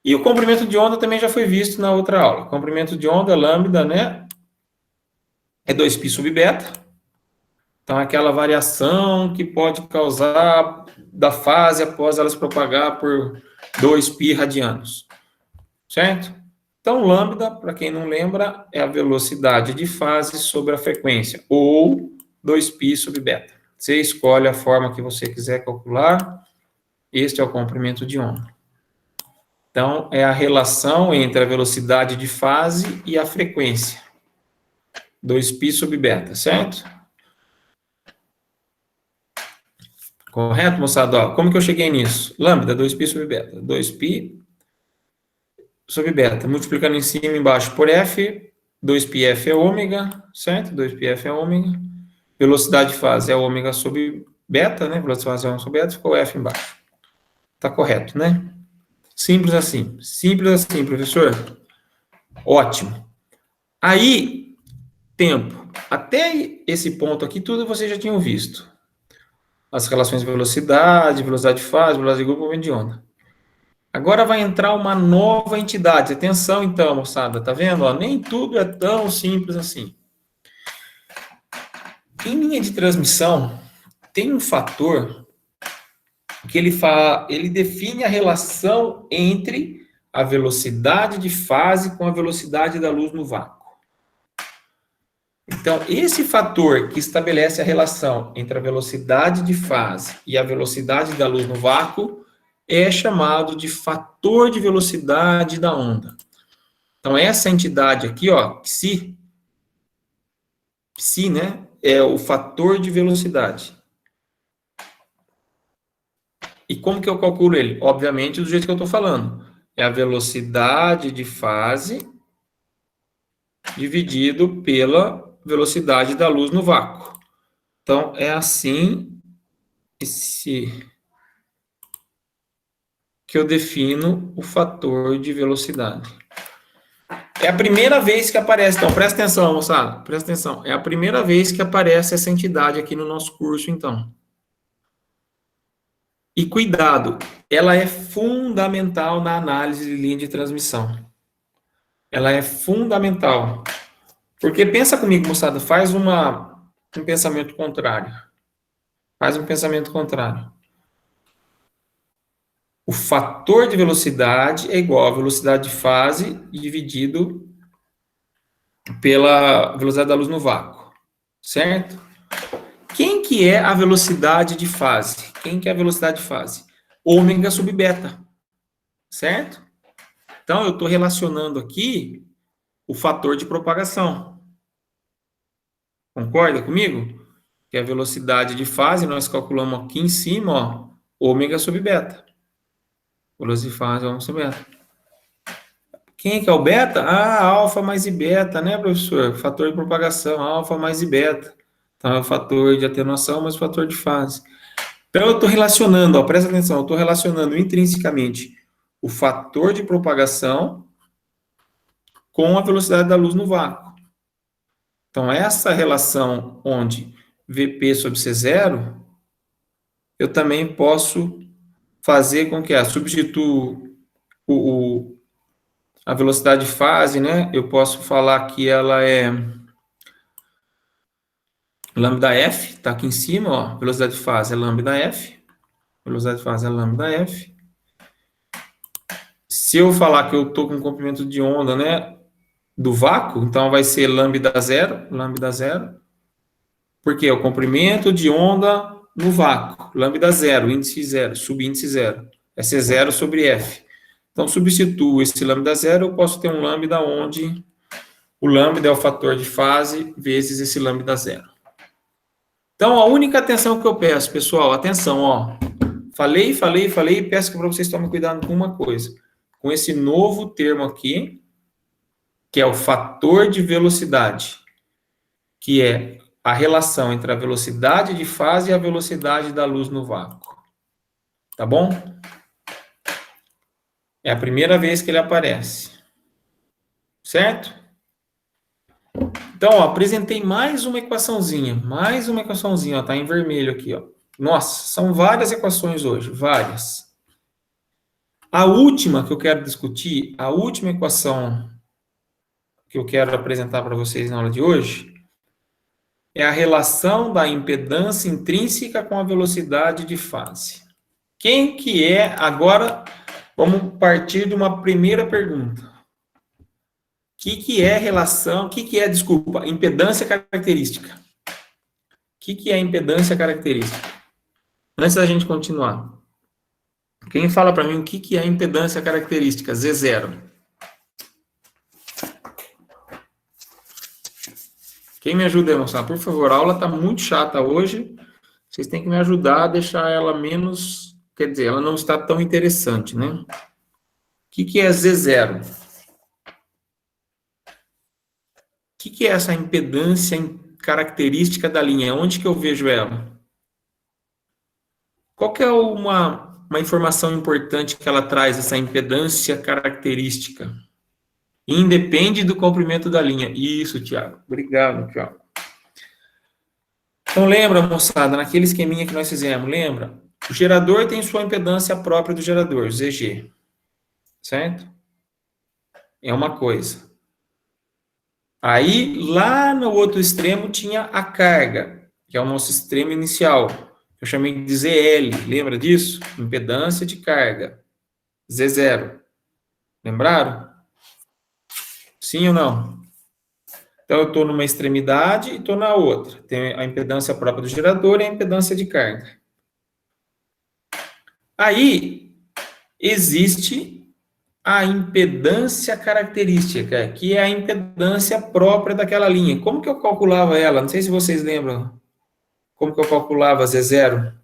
E o comprimento de onda também já foi visto na outra aula. Comprimento de onda, lambda, né? É 2π sub beta. Então, aquela variação que pode causar da fase após ela se propagar por 2π radianos. Certo? Então, lambda, para quem não lembra, é a velocidade de fase sobre a frequência, ou 2π sub beta. Você escolhe a forma que você quiser calcular. Este é o comprimento de onda. Então, é a relação entre a velocidade de fase e a frequência. 2π sub beta, certo? Correto, moçada? Como que eu cheguei nisso? Lambda, 2π sub beta. 2π sub beta. Multiplicando em cima e embaixo por F. 2πf é ômega, certo? 2πf é ômega. Velocidade de fase é ômega sub beta, né? Velocidade de fase é ômega sub beta. Ficou F embaixo. Tá correto, né? Simples assim. Simples assim, professor. Ótimo. Aí, tempo. Até esse ponto aqui, tudo vocês já tinham visto. As relações de velocidade de fase, velocidade de grupo, movimento de onda. Agora vai entrar uma nova entidade. Atenção, então, moçada. Tá vendo? Nem tudo é tão simples assim. Em linha de transmissão, tem um fator que ele define a relação entre a velocidade de fase com a velocidade da luz no vácuo. Então, esse fator que estabelece a relação entre a velocidade de fase e a velocidade da luz no vácuo é chamado de fator de velocidade da onda. Então, essa entidade aqui, psi, né, é o fator de velocidade. E como que eu calculo ele? Obviamente, do jeito que eu estou falando. É a velocidade de fase dividido pela velocidade da luz no vácuo. Então, é assim que eu defino o fator de velocidade. É a primeira vez que aparece. Então, presta atenção, moçada. Presta atenção. É a primeira vez que aparece essa entidade aqui no nosso curso, então. E cuidado, ela é fundamental na análise de linha de transmissão. Ela é fundamental. Porque pensa comigo, moçada, faz um pensamento contrário. Faz um pensamento contrário. O fator de velocidade é igual a velocidade de fase dividido pela velocidade da luz no vácuo. Certo? Quem que é a velocidade de fase? Quem que é a velocidade de fase? Ômega sub beta. certo? Então, eu estou relacionando aqui o fator de propagação. Concorda comigo? Que é a velocidade de fase, nós calculamos aqui em cima, ó, ômega sobre beta. Velocidade de fase, ômega sobre beta. Quem que é o beta? Ah, alfa mais i beta, né, professor? Fator de propagação, alfa mais i beta. Então, é o fator de atenuação mais o fator de fase. Então, eu estou relacionando, ó, presta atenção, eu estou relacionando intrinsecamente o fator de propagação com a velocidade da luz no vácuo. Então, essa relação onde Vp sobre C0, eu também posso fazer com que substituo a velocidade de fase, né? Eu posso falar que ela é lambda f, tá aqui em cima, ó, velocidade de fase é lambda f, velocidade de fase é lambda f. Se eu falar que eu estou com comprimento de onda, né, do vácuo, então vai ser lambda zero, porque é o comprimento de onda no vácuo, lambda zero, índice zero, subíndice zero, é C zero sobre F. Então, substituo esse lambda zero, eu posso ter um lambda onde o lambda é o fator de fase vezes esse lambda zero. Então, a única atenção que eu peço, pessoal, atenção, ó, falei, peço que para vocês tomem cuidado com uma coisa, com esse novo termo aqui, que é o fator de velocidade, que é a relação entre a velocidade de fase e a velocidade da luz no vácuo. Tá bom? É a primeira vez que ele aparece. Certo? Então, ó, apresentei mais uma equaçãozinha, ó, tá em vermelho aqui, ó. Nossa, são várias equações hoje, várias. A última que eu quero discutir, a última equação que eu quero apresentar para vocês na aula de hoje, é a relação da impedância intrínseca com a velocidade de fase. Quem que é, agora, vamos partir de uma primeira pergunta. O que é relação, desculpa, impedância característica? O que é impedância característica? Antes da gente continuar, quem fala para mim o que é impedância característica? Z0. Quem me ajuda a mostrar? Por favor, a aula está muito chata hoje. Vocês têm que me ajudar a deixar ela menos... Quer dizer, ela não está tão interessante, né? O que é Z0? O que é essa impedância característica da linha? Onde que eu vejo ela? Qual que é uma informação importante que ela traz, essa impedância característica? Independe do comprimento da linha. Isso, Tiago. Obrigado, Tiago. Então, lembra, moçada, naquele esqueminha que nós fizemos, lembra? O gerador tem sua impedância própria do gerador, ZG. Certo? É uma coisa. Aí, lá no outro extremo, tinha a carga, que é o nosso extremo inicial. Eu chamei de ZL, lembra disso? Impedância de carga. Z0. Lembraram? Sim ou não? Então, eu estou numa extremidade e estou na outra. Tem a impedância própria do gerador e a impedância de carga. Aí, existe a impedância característica, que é a impedância própria daquela linha. Como que eu calculava ela? Não sei se vocês lembram. Como que eu calculava Z0?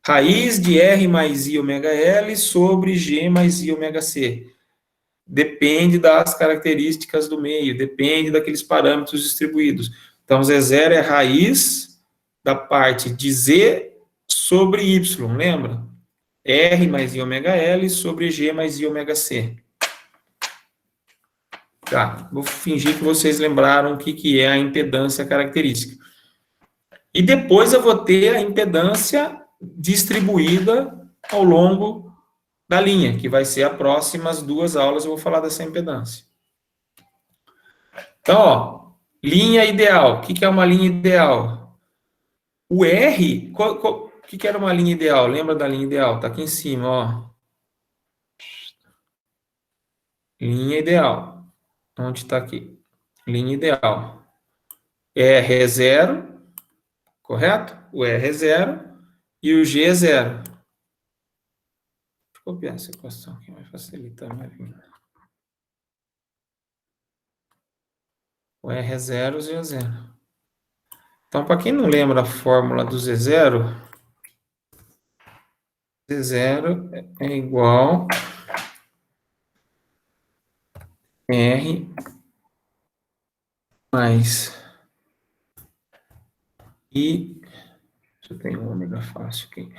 Raiz de R mais I ômega L sobre G mais I ômega C. Depende das características do meio, depende daqueles parâmetros distribuídos. Então, Z0 é raiz da parte de Z sobre Y, lembra? R mais I ômega L sobre G mais I ômega C. Tá, vou fingir que vocês lembraram o que é a impedância característica. E depois eu vou ter a impedância distribuída ao longo da linha, que vai ser as próximas 2 aulas eu vou falar dessa impedância. Então, ó, linha ideal. O que é uma linha ideal? O R, o que era uma linha ideal? Lembra da linha ideal? Está aqui em cima, ó. Linha ideal. Onde está aqui? Linha ideal. R é 0, correto? O R é 0 e o G é 0. Deixa copiar essa equação aqui, vai facilitar a minha vida. O R é 0, o Z é 0. Então, para quem não lembra a fórmula do Z0, Z0 é igual R mais I. Deixa eu ter um ômega fácil aqui.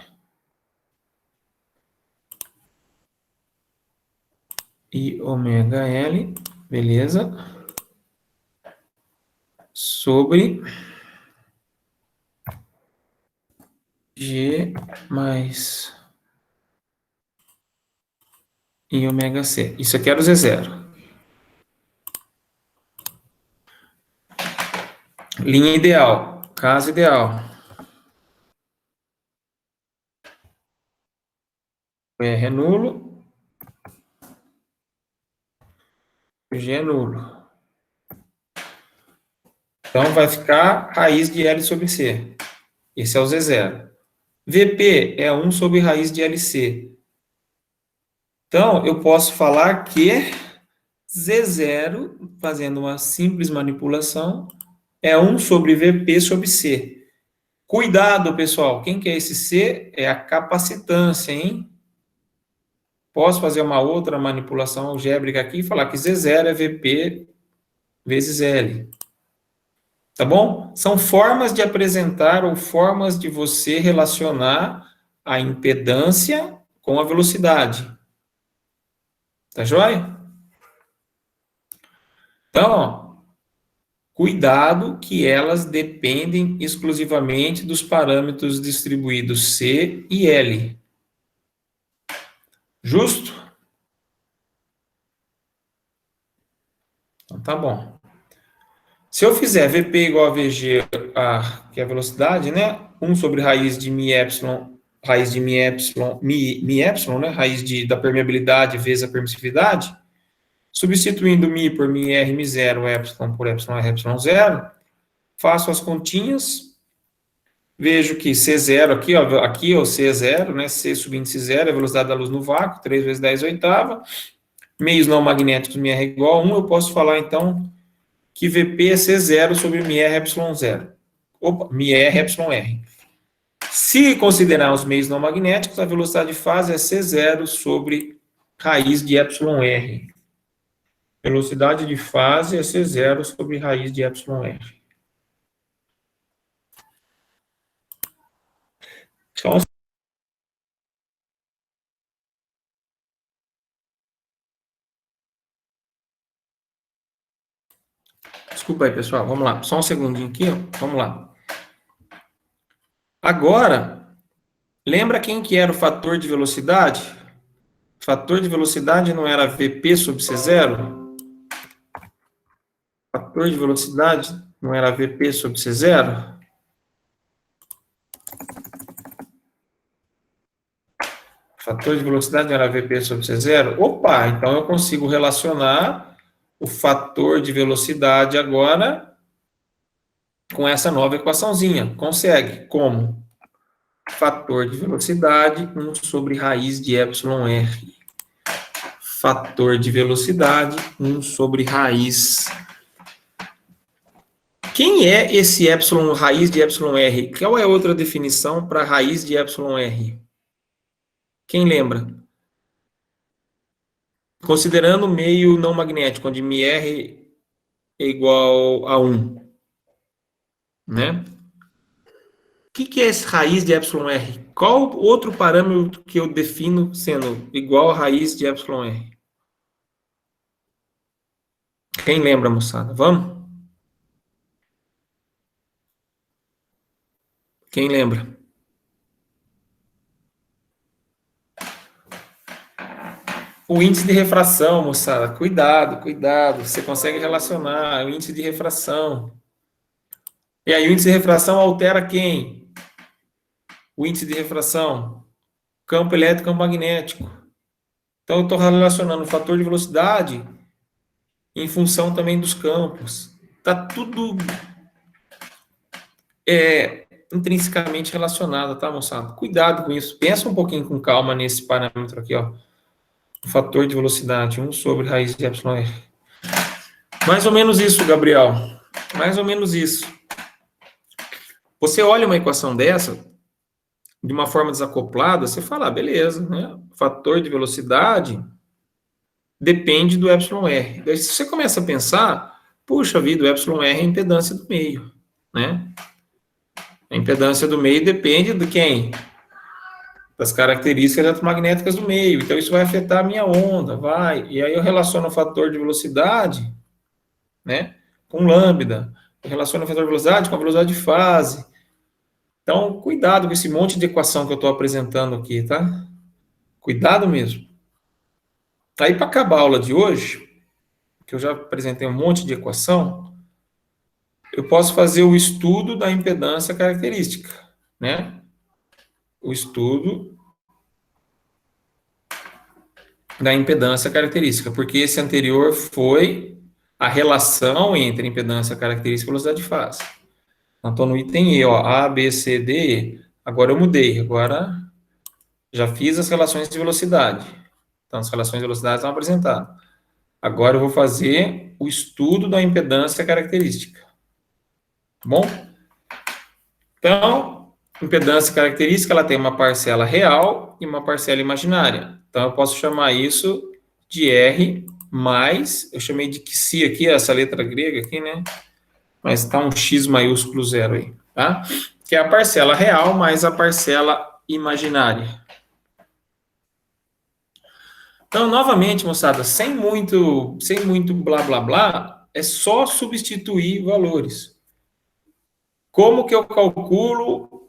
I ômega L, beleza? Sobre G mais I ômega C. Isso aqui era o Z0. Linha ideal, caso ideal. O R é nulo, o G é nulo. Então, vai ficar raiz de L sobre C. Esse é o Z0. VP é 1 sobre raiz de LC. Então, eu posso falar que Z0, fazendo uma simples manipulação, é 1 sobre VP sobre C. Cuidado, pessoal. Quem que é esse C? É a capacitância, hein? Posso fazer uma outra manipulação algébrica aqui e falar que Z0 é VP vezes L. Tá bom? São formas de apresentar ou formas de você relacionar a impedância com a velocidade. Tá joia? Então, ó, cuidado que elas dependem exclusivamente dos parâmetros distribuídos C e L. Justo? Então, tá bom. Se eu fizer VP igual a VG, que é a velocidade, né? 1 sobre raiz de mi epsilon, mi epsilon, né? Raiz da permeabilidade vezes a permissividade. Substituindo mi por mi r, mi 0, epsilon por epsilon r, epsilon 0, faço as continhas, vejo que C0 aqui ó, C é 0, né? C subíndice 0 é a velocidade da luz no vácuo, 3 vezes 10 oitava. Meios não magnéticos, mi r igual a 1, eu posso falar, então, que VP é C0 sobre mi r, epsilon 0. Opa, mi r, epsilon r. Se considerar os meios não magnéticos, a velocidade de fase é C0 sobre raiz de epsilon r. Velocidade de fase é C0 sobre raiz de epsilon r. Só um... Desculpa aí, pessoal. Vamos lá. Só um segundinho aqui. Ó. Vamos lá. Agora, lembra quem que era o fator de velocidade? O fator de velocidade não era VP sobre C0? O fator de velocidade não era VP sobre C0? O fator de velocidade não era VP sobre C0? Opa, então eu consigo relacionar o fator de velocidade agora com essa nova equaçãozinha. Consegue. Como? Fator de velocidade, 1 sobre raiz de epsilon r. Fator de velocidade, 1 sobre raiz. Quem é esse epsilon, raiz de epsilon r? Qual é a outra definição para raiz de epsilon r? Quem lembra? Considerando o meio não magnético, onde μr é igual a 1. Né? O que é esse raiz de epsilon r? Qual outro parâmetro que eu defino sendo igual a raiz de epsilon r? Quem lembra, moçada? Vamos? Quem lembra? O índice de refração, moçada. Cuidado, cuidado. Você consegue relacionar o índice de refração. E aí, o índice de refração altera quem? O índice de refração. Campo elétrico, campo magnético. Então, eu estou relacionando o fator de velocidade em função também dos campos. Está tudo intrinsecamente relacionada, tá, moçada? Cuidado com isso. Pensa um pouquinho com calma nesse parâmetro aqui, ó. O fator de velocidade, 1 sobre raiz de εr. Mais ou menos isso, Gabriel. Mais ou menos isso. Você olha uma equação dessa, de uma forma desacoplada, você fala, beleza, né? O fator de velocidade depende do εr. Daí, se você começa a pensar, puxa vida, o εr é a impedância do meio, né? A impedância do meio depende de quem? Das características eletromagnéticas do meio. Então, isso vai afetar a minha onda, vai. E aí eu relaciono o fator de velocidade, né, com lambda. Eu relaciono o fator de velocidade com a velocidade de fase. Então, cuidado com esse monte de equação que eu estou apresentando aqui, tá? Cuidado mesmo. Aí, para acabar a aula de hoje, que eu já apresentei um monte de equação, eu posso fazer o estudo da impedância característica, né? O estudo da impedância característica, porque esse anterior foi a relação entre impedância característica e velocidade de fase. Então, estou no item E, ó, A, B, C, D, E. Agora eu mudei, agora já fiz as relações de velocidade. Então, as relações de velocidade estão apresentadas. Agora eu vou fazer o estudo da impedância característica. Tá bom? Então, impedância característica, ela tem uma parcela real e uma parcela imaginária. Então, eu posso chamar isso de R mais, eu chamei de Xi aqui, essa letra grega aqui, né? Mas está um X maiúsculo zero aí, tá? Que é a parcela real mais a parcela imaginária. Então, novamente, moçada, sem muito blá, blá, blá, é só substituir valores. Como que eu calculo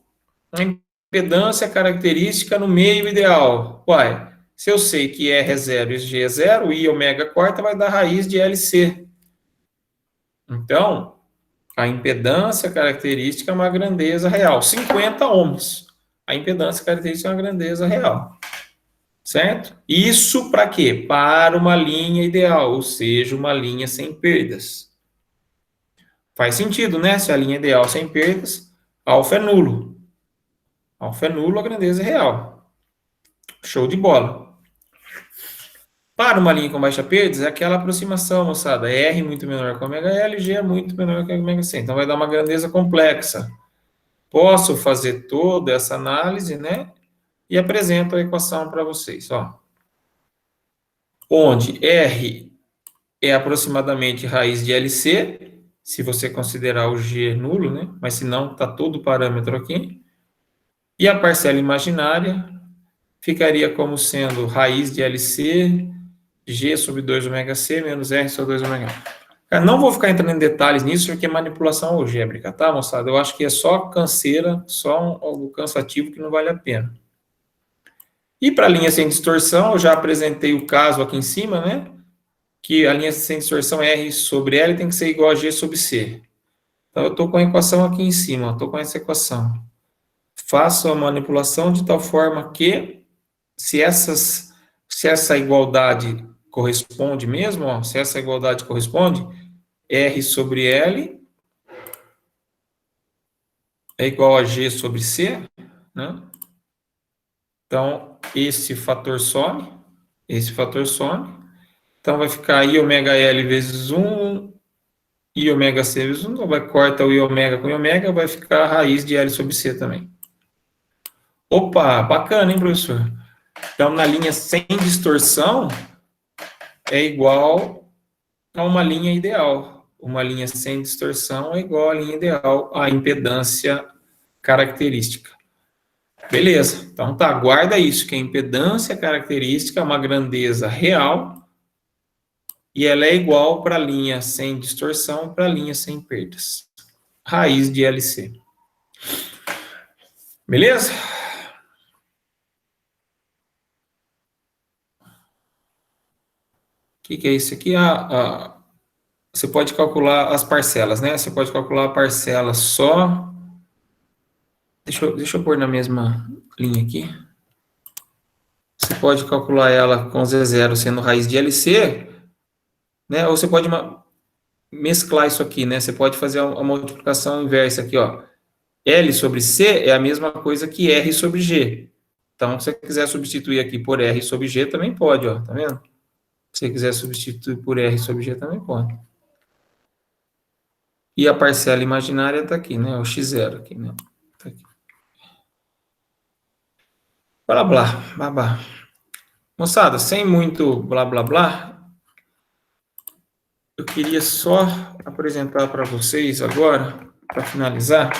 a impedância característica no meio ideal? Uai, se eu sei que R é zero e G é zero, I ômega quarta vai dar raiz de LC. Então, a impedância característica é uma grandeza real. 50 ohms. A impedância característica é uma grandeza real. Certo? Isso para quê? Para uma linha ideal, ou seja, uma linha sem perdas. Faz sentido, né? Se a linha ideal sem perdas, alfa é nulo. Alfa é nulo, a grandeza é real. Show de bola. Para uma linha com baixa perdas, é aquela aproximação, moçada. R muito menor que ômega L, G é muito menor que ômega C. Então, vai dar uma grandeza complexa. Posso fazer toda essa análise, né? E apresento a equação para vocês, ó. Onde R é aproximadamente raiz de LC, se você considerar o G nulo, né? Mas se não, está todo o parâmetro aqui. E a parcela imaginária ficaria como sendo raiz de LC, G sobre 2 ômega C menos R sobre 2 ômega. Não vou ficar entrando em detalhes nisso, porque é manipulação algébrica, tá, moçada? Eu acho que é só canseira, só algo cansativo que não vale a pena. E para a linha sem distorção, eu já apresentei o caso aqui em cima, né? Que a linha sem distorção R sobre L tem que ser igual a G sobre C. Então, eu estou com a equação aqui em cima, estou com essa equação. Faço a manipulação de tal forma que, se essa igualdade corresponde mesmo, ó, se essa igualdade corresponde, R sobre L é igual a G sobre C, né? Então, esse fator some. Então, vai ficar I ômega L vezes 1, I ômega C vezes 1, então vai corta o I ômega com I ômega, vai ficar a raiz de L sobre C também. Opa, bacana, hein, professor? Então, na linha sem distorção, é igual a uma linha ideal. Uma linha sem distorção é igual à linha ideal, à impedância característica. Beleza, então tá, guarda isso, que a impedância característica é uma grandeza real e ela é igual para a linha sem distorção para a linha sem perdas. Raiz de LC. Beleza? O que é isso aqui? Você pode calcular as parcelas, né? Você pode calcular a parcela só. Deixa eu pôr na mesma linha aqui. Você pode calcular ela com Z0 sendo raiz de LC, né? Ou você pode mesclar isso aqui, né? Você pode fazer a multiplicação inversa aqui, ó. L sobre C é a mesma coisa que R sobre G. Então, se você quiser substituir aqui por R sobre G, também pode, ó, tá vendo? Se você quiser substituir por R sobre G, também pode. E a parcela imaginária está aqui, né? O x0 aqui, né? Tá aqui. Blá, blá, blá, blá. Moçada, sem muito blá, blá, blá, eu queria só apresentar para vocês agora, para finalizar,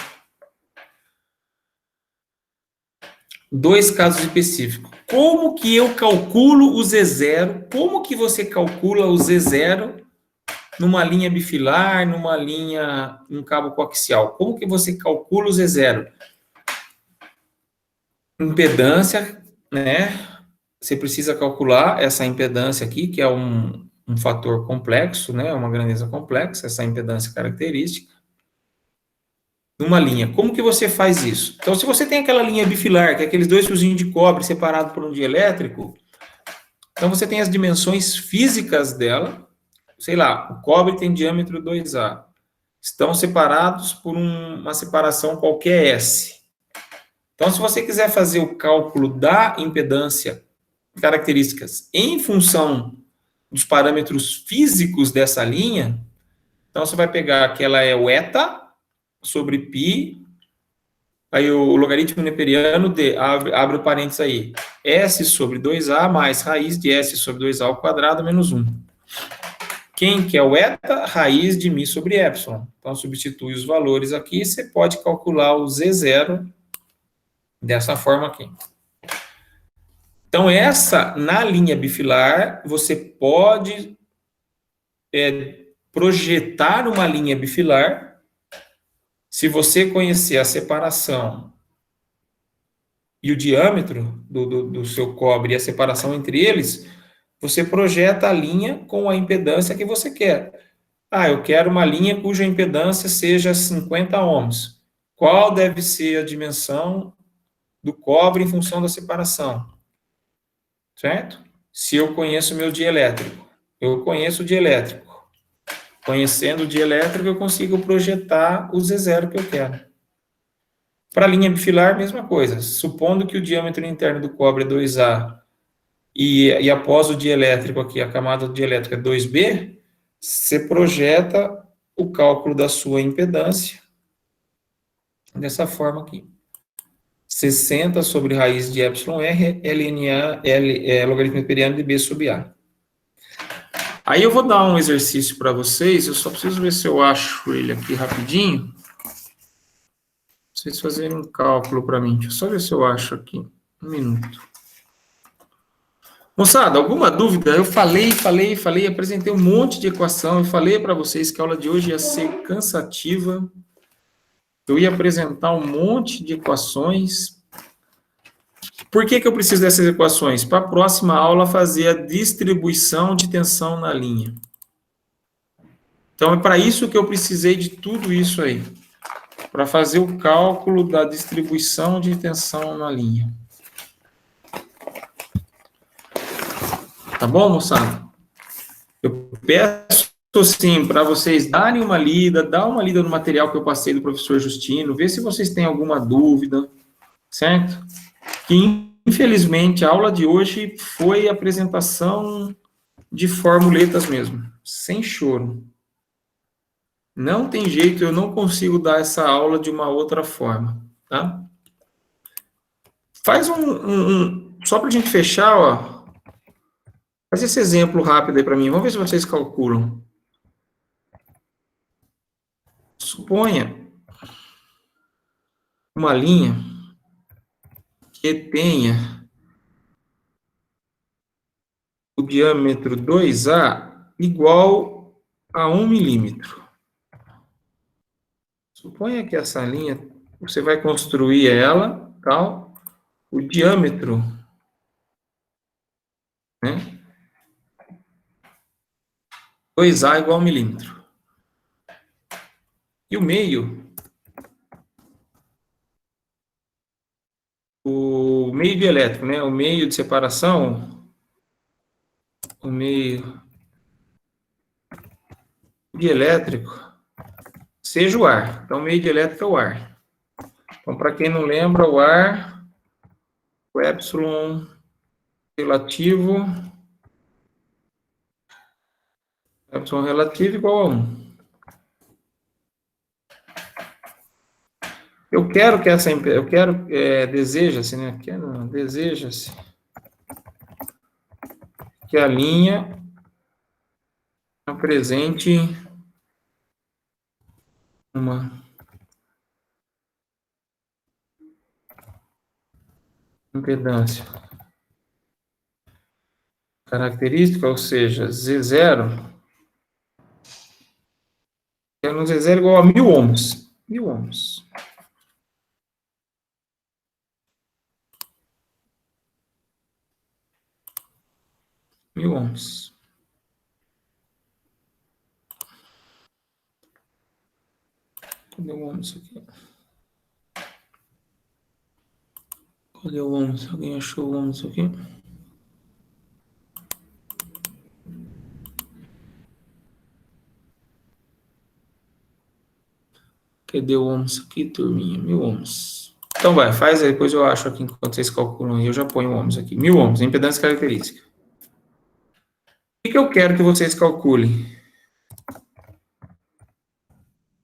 dois casos específicos. Como que eu calculo o Z0? Como que você calcula o Z0 numa linha bifilar, numa linha, num cabo coaxial? Como que você calcula o Z0? Impedância, né? Você precisa calcular essa impedância aqui, que é um fator complexo, né? Uma grandeza complexa, essa impedância característica, numa linha. Como que você faz isso? Então, se você tem aquela linha bifilar, que é aqueles dois fiozinhos de cobre separados por um dielétrico, então você tem as dimensões físicas dela, sei lá, o cobre tem diâmetro 2A, estão separados por uma separação qualquer S. Então, se você quiser fazer o cálculo da impedância, características em função dos parâmetros físicos dessa linha, então você vai pegar que ela é o eta sobre π, aí o logaritmo neperiano de, abre o parênteses aí, S sobre 2A mais raiz de S sobre 2A ao quadrado menos 1. Quem que é o eta? Raiz de μ sobre epsilon. Então, substitui os valores aqui, você pode calcular o Z0 dessa forma aqui. Então, essa, na linha bifilar, você pode projetar uma linha bifilar. Se você conhecer a separação e o diâmetro do seu cobre e a separação entre eles, você projeta a linha com a impedância que você quer. Ah, eu quero uma linha cuja impedância seja 50 ohms. Qual deve ser a dimensão do cobre em função da separação? Certo? Se eu conheço o meu dielétrico, eu conheço o dielétrico. Conhecendo o dielétrico, eu consigo projetar o Z0 que eu quero. Para a linha bifilar, mesma coisa. Supondo que o diâmetro interno do cobre é 2A e após o dielétrico aqui, a camada dielétrica é 2B, você projeta o cálculo da sua impedância dessa forma aqui. 60 sobre raiz de epsilon r, LNA, logaritmo neperiano de B sobre A. Aí eu vou dar um exercício para vocês, eu só preciso ver se eu acho ele aqui rapidinho. Vocês fazerem um cálculo para mim. Deixa eu só ver se eu acho aqui. Um minuto. Moçada, alguma dúvida? Eu falei, apresentei um monte de equação, eu falei para vocês que a aula de hoje ia ser cansativa. Eu ia apresentar um monte de equações. Por que eu preciso dessas equações? Para a próxima aula fazer a distribuição de tensão na linha. Então, é para isso que eu precisei de tudo isso aí. Para fazer o cálculo da distribuição de tensão na linha. Tá bom, moçada? Eu peço, sim, para vocês darem uma lida, dar uma lida no material que eu passei do professor Justino, ver se vocês têm alguma dúvida, certo? Que, infelizmente, a aula de hoje foi apresentação de formuletas mesmo, sem choro. Não tem jeito, eu não consigo dar essa aula de uma outra forma, tá? Faz só para a gente fechar, ó. Faz esse exemplo rápido aí para mim. Vamos ver se vocês calculam. Suponha uma linha que tenha o diâmetro 2A igual a 1 milímetro. Suponha que essa linha, você vai construir ela, tal, o diâmetro, né? 2A igual a 1 milímetro. E o meio dielétrico, né? O meio de separação, o meio dielétrico, seja o ar. Então, o meio dielétrico é o ar. Então, para quem não lembra, o ar, o epsilon relativo, epsilon relativo igual a 1. Eu quero que deseja-se, né? Deseja-se que a linha apresente uma impedância característica, ou seja, Z0, quero um Z0 igual a 1000 ohms. 1000 ohms. 1000 ohms. Cadê o ohms aqui? Cadê o ohms? Alguém achou o ohms aqui? Cadê o ohms aqui, turminha? 1000 ohms. Então vai, faz aí, depois eu acho aqui enquanto vocês calculam aí, eu já ponho o ohms aqui. 1000 ohms, impedância característica. O que eu quero que vocês calculem?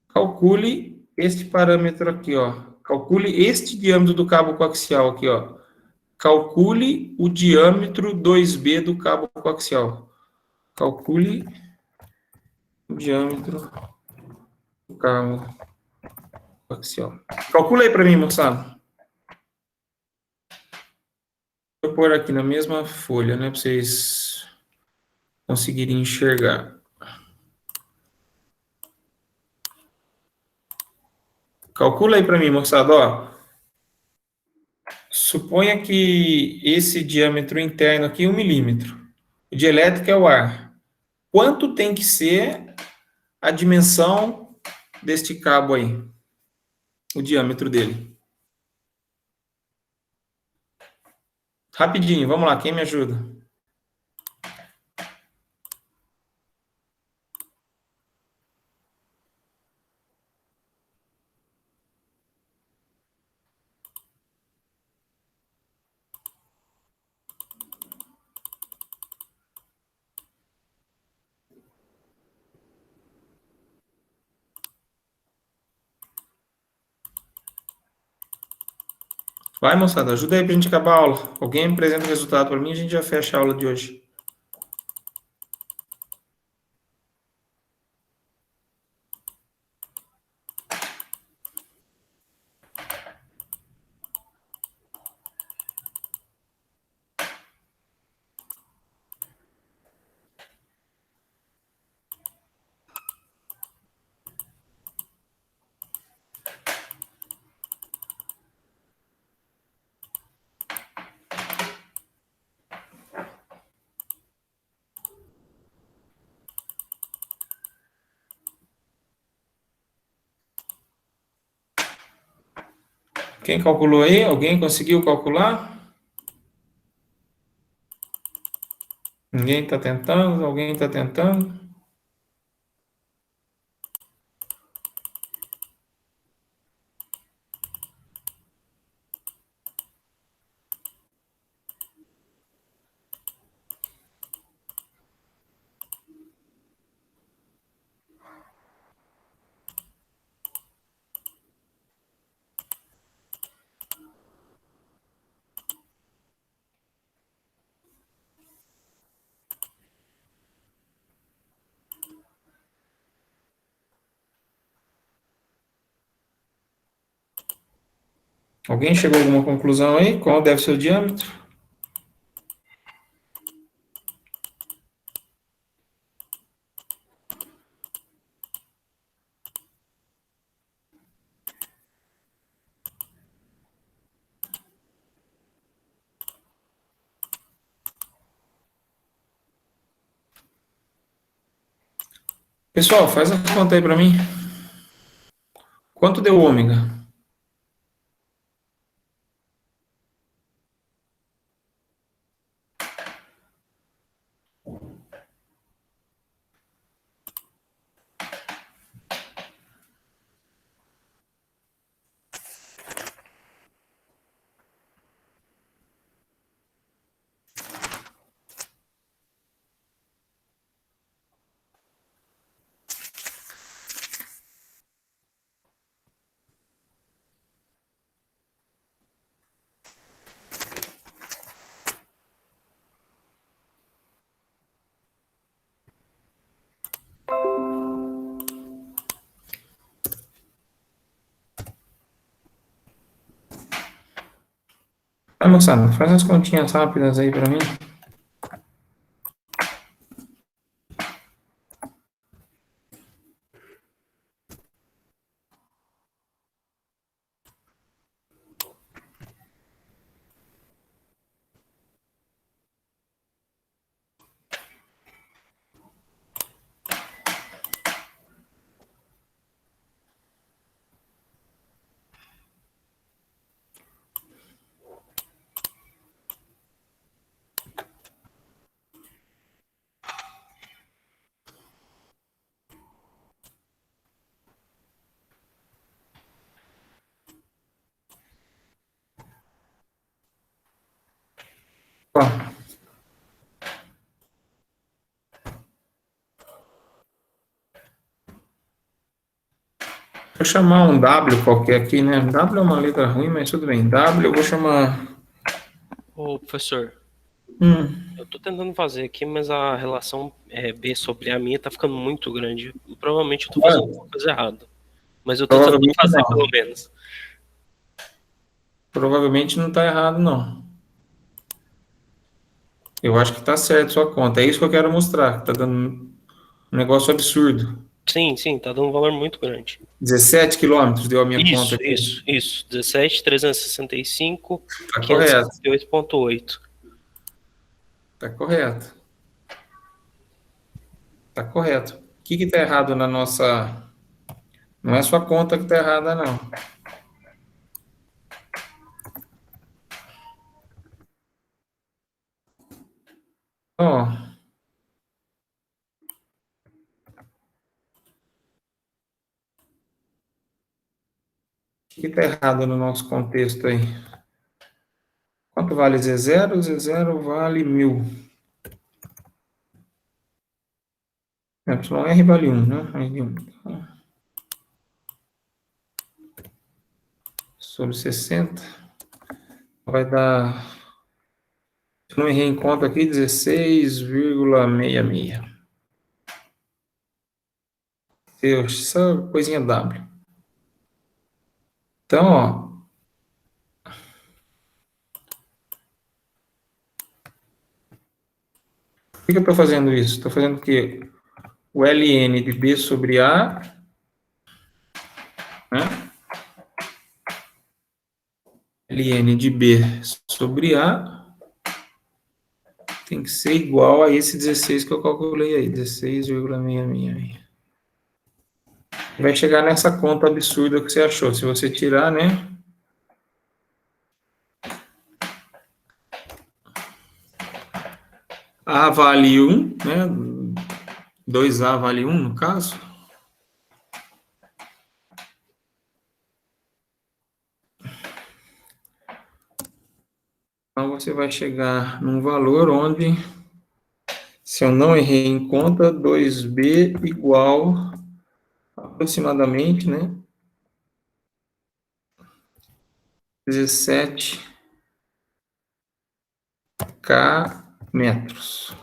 Calcule este parâmetro aqui, ó. Calcule este diâmetro do cabo coaxial aqui, ó. Calcule o diâmetro 2B do cabo coaxial. Calcule o diâmetro do cabo coaxial. Calcula aí para mim, moçada. Vou pôr aqui na mesma folha, né, para vocês conseguirem enxergar. Calcula aí para mim, moçada, ó. Suponha que esse diâmetro interno aqui é 1 milímetro. O dielétrico é o ar. Quanto tem que ser a dimensão deste cabo aí? O diâmetro dele. Rapidinho, vamos lá, quem me ajuda? Vai, moçada, ajuda aí pra gente acabar a aula. Alguém apresenta o resultado para mim e a gente já fecha a aula de hoje. Quem calculou aí? Alguém conseguiu calcular? Ninguém está tentando? Alguém está tentando? Alguém chegou a alguma conclusão aí? Qual deve ser o diâmetro? Pessoal, faz a conta aí para mim. Quanto deu ômega? Vai, moçada, faz umas continhas rápidas aí para mim. Ó, vou chamar um W qualquer aqui, né? W é uma letra ruim, mas tudo bem. W eu vou chamar. Ô, professor, Hum, eu tô tentando fazer aqui, mas a relação B sobre A minha tá ficando muito grande. Provavelmente eu tô fazendo alguma coisa errada. Mas eu tô tentando provavelmente fazer, não. pelo menos. Provavelmente não está errado, não. Eu acho que está certo sua conta. É isso que eu quero mostrar. Está dando um negócio absurdo. Sim, tá dando um valor muito grande. 17 quilômetros deu a minha conta Isso, aqui. isso. 17.365, Está correto. 568,8. Está correto. Está correto. O que está errado na nossa. Não é sua conta que está errada, não. Ó, o que está errado no nosso contexto aí? Quanto vale Z0? Z0 vale 1000. YR vale 1, né? Aí 1. Sobre 60. Vai dar. Se não errei em conta aqui, 16,66. Essa coisinha W. Então, ó. Por que eu estou fazendo isso? Estou fazendo o quê? O ln de B sobre A, né? Ln de B sobre A tem que ser igual a esse 16 que eu calculei aí, 16,66. Vai chegar nessa conta absurda que você achou. Se você tirar, né? A vale 1, né? 2A vale 1, no caso. Então, você vai chegar num valor onde, se eu não errei em conta, 2B igual, aproximadamente, né? 17K metros.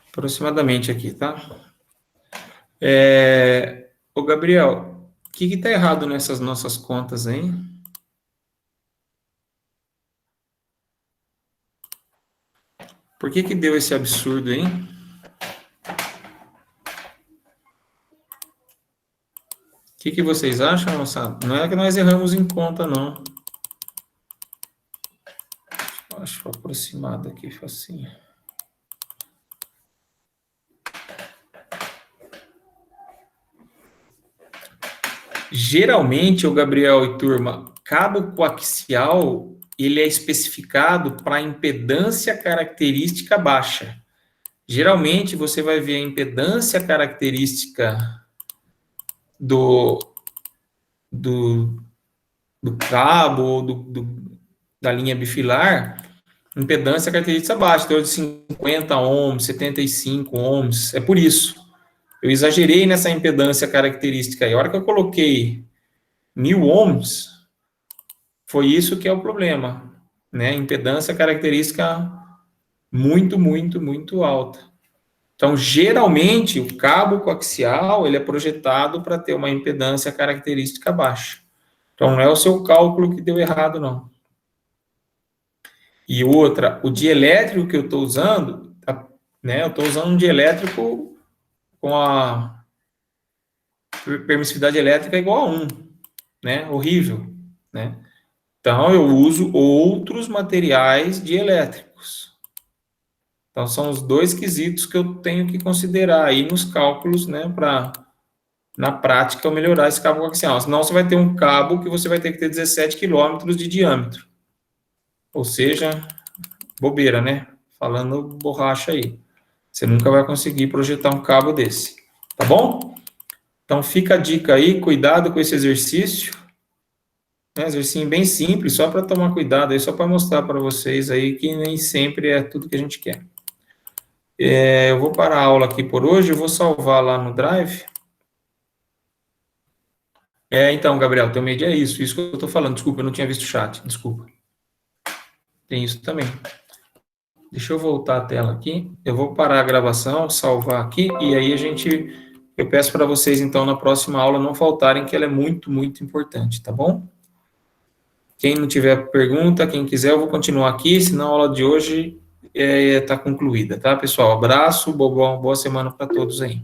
Aproximadamente aqui, tá? Ô, Gabriel, o que está errado nessas nossas contas aí? Por que deu esse absurdo aí? O que vocês acham, moçada? Não é que nós erramos em conta, não. Acho aproximado aqui, facinho. Geralmente, o Gabriel e turma, cabo coaxial, ele é especificado para impedância característica baixa. Geralmente, você vai ver a impedância característica do, do, do cabo ou da linha bifilar, impedância característica baixa, então de 50 ohms, 75 ohms, é por isso. Eu exagerei nessa impedância característica aí. A hora que eu coloquei 1000 ohms, foi isso que é o problema, né? Impedância característica muito alta. Então, geralmente, o cabo coaxial, ele é projetado para ter uma impedância característica baixa. Então, não é o seu cálculo que deu errado, não. E outra, o dielétrico que eu estou usando, né, eu estou usando um dielétrico com a permissividade elétrica igual a 1, né, horrível, né. Então, eu uso outros materiais dielétricos. Então, são os dois quesitos que eu tenho que considerar aí nos cálculos, né, para, na prática, eu melhorar esse cabo coaxial. Senão, você vai ter um cabo que você vai ter que ter 17 quilômetros de diâmetro. Ou seja, bobeira, né? Falando borracha aí. Você nunca vai conseguir projetar um cabo desse. Tá bom? Então, fica a dica aí, cuidado com esse exercício. É um exercício bem simples, só para tomar cuidado aí, só para mostrar para vocês aí que nem sempre é tudo que a gente quer. Eu vou parar a aula aqui por hoje, eu vou salvar lá no Drive. Então, Gabriel, teu meio é isso que eu estou falando, desculpa, eu não tinha visto o chat, desculpa. Tem isso também. Deixa eu voltar a tela aqui, eu vou parar a gravação, salvar aqui, e aí eu peço para vocês, então, na próxima aula não faltarem, que ela é muito, muito importante, tá bom? Quem não tiver pergunta, quem quiser, eu vou continuar aqui, senão a aula de hoje está concluída, tá, pessoal? Abraço, boa semana para todos aí.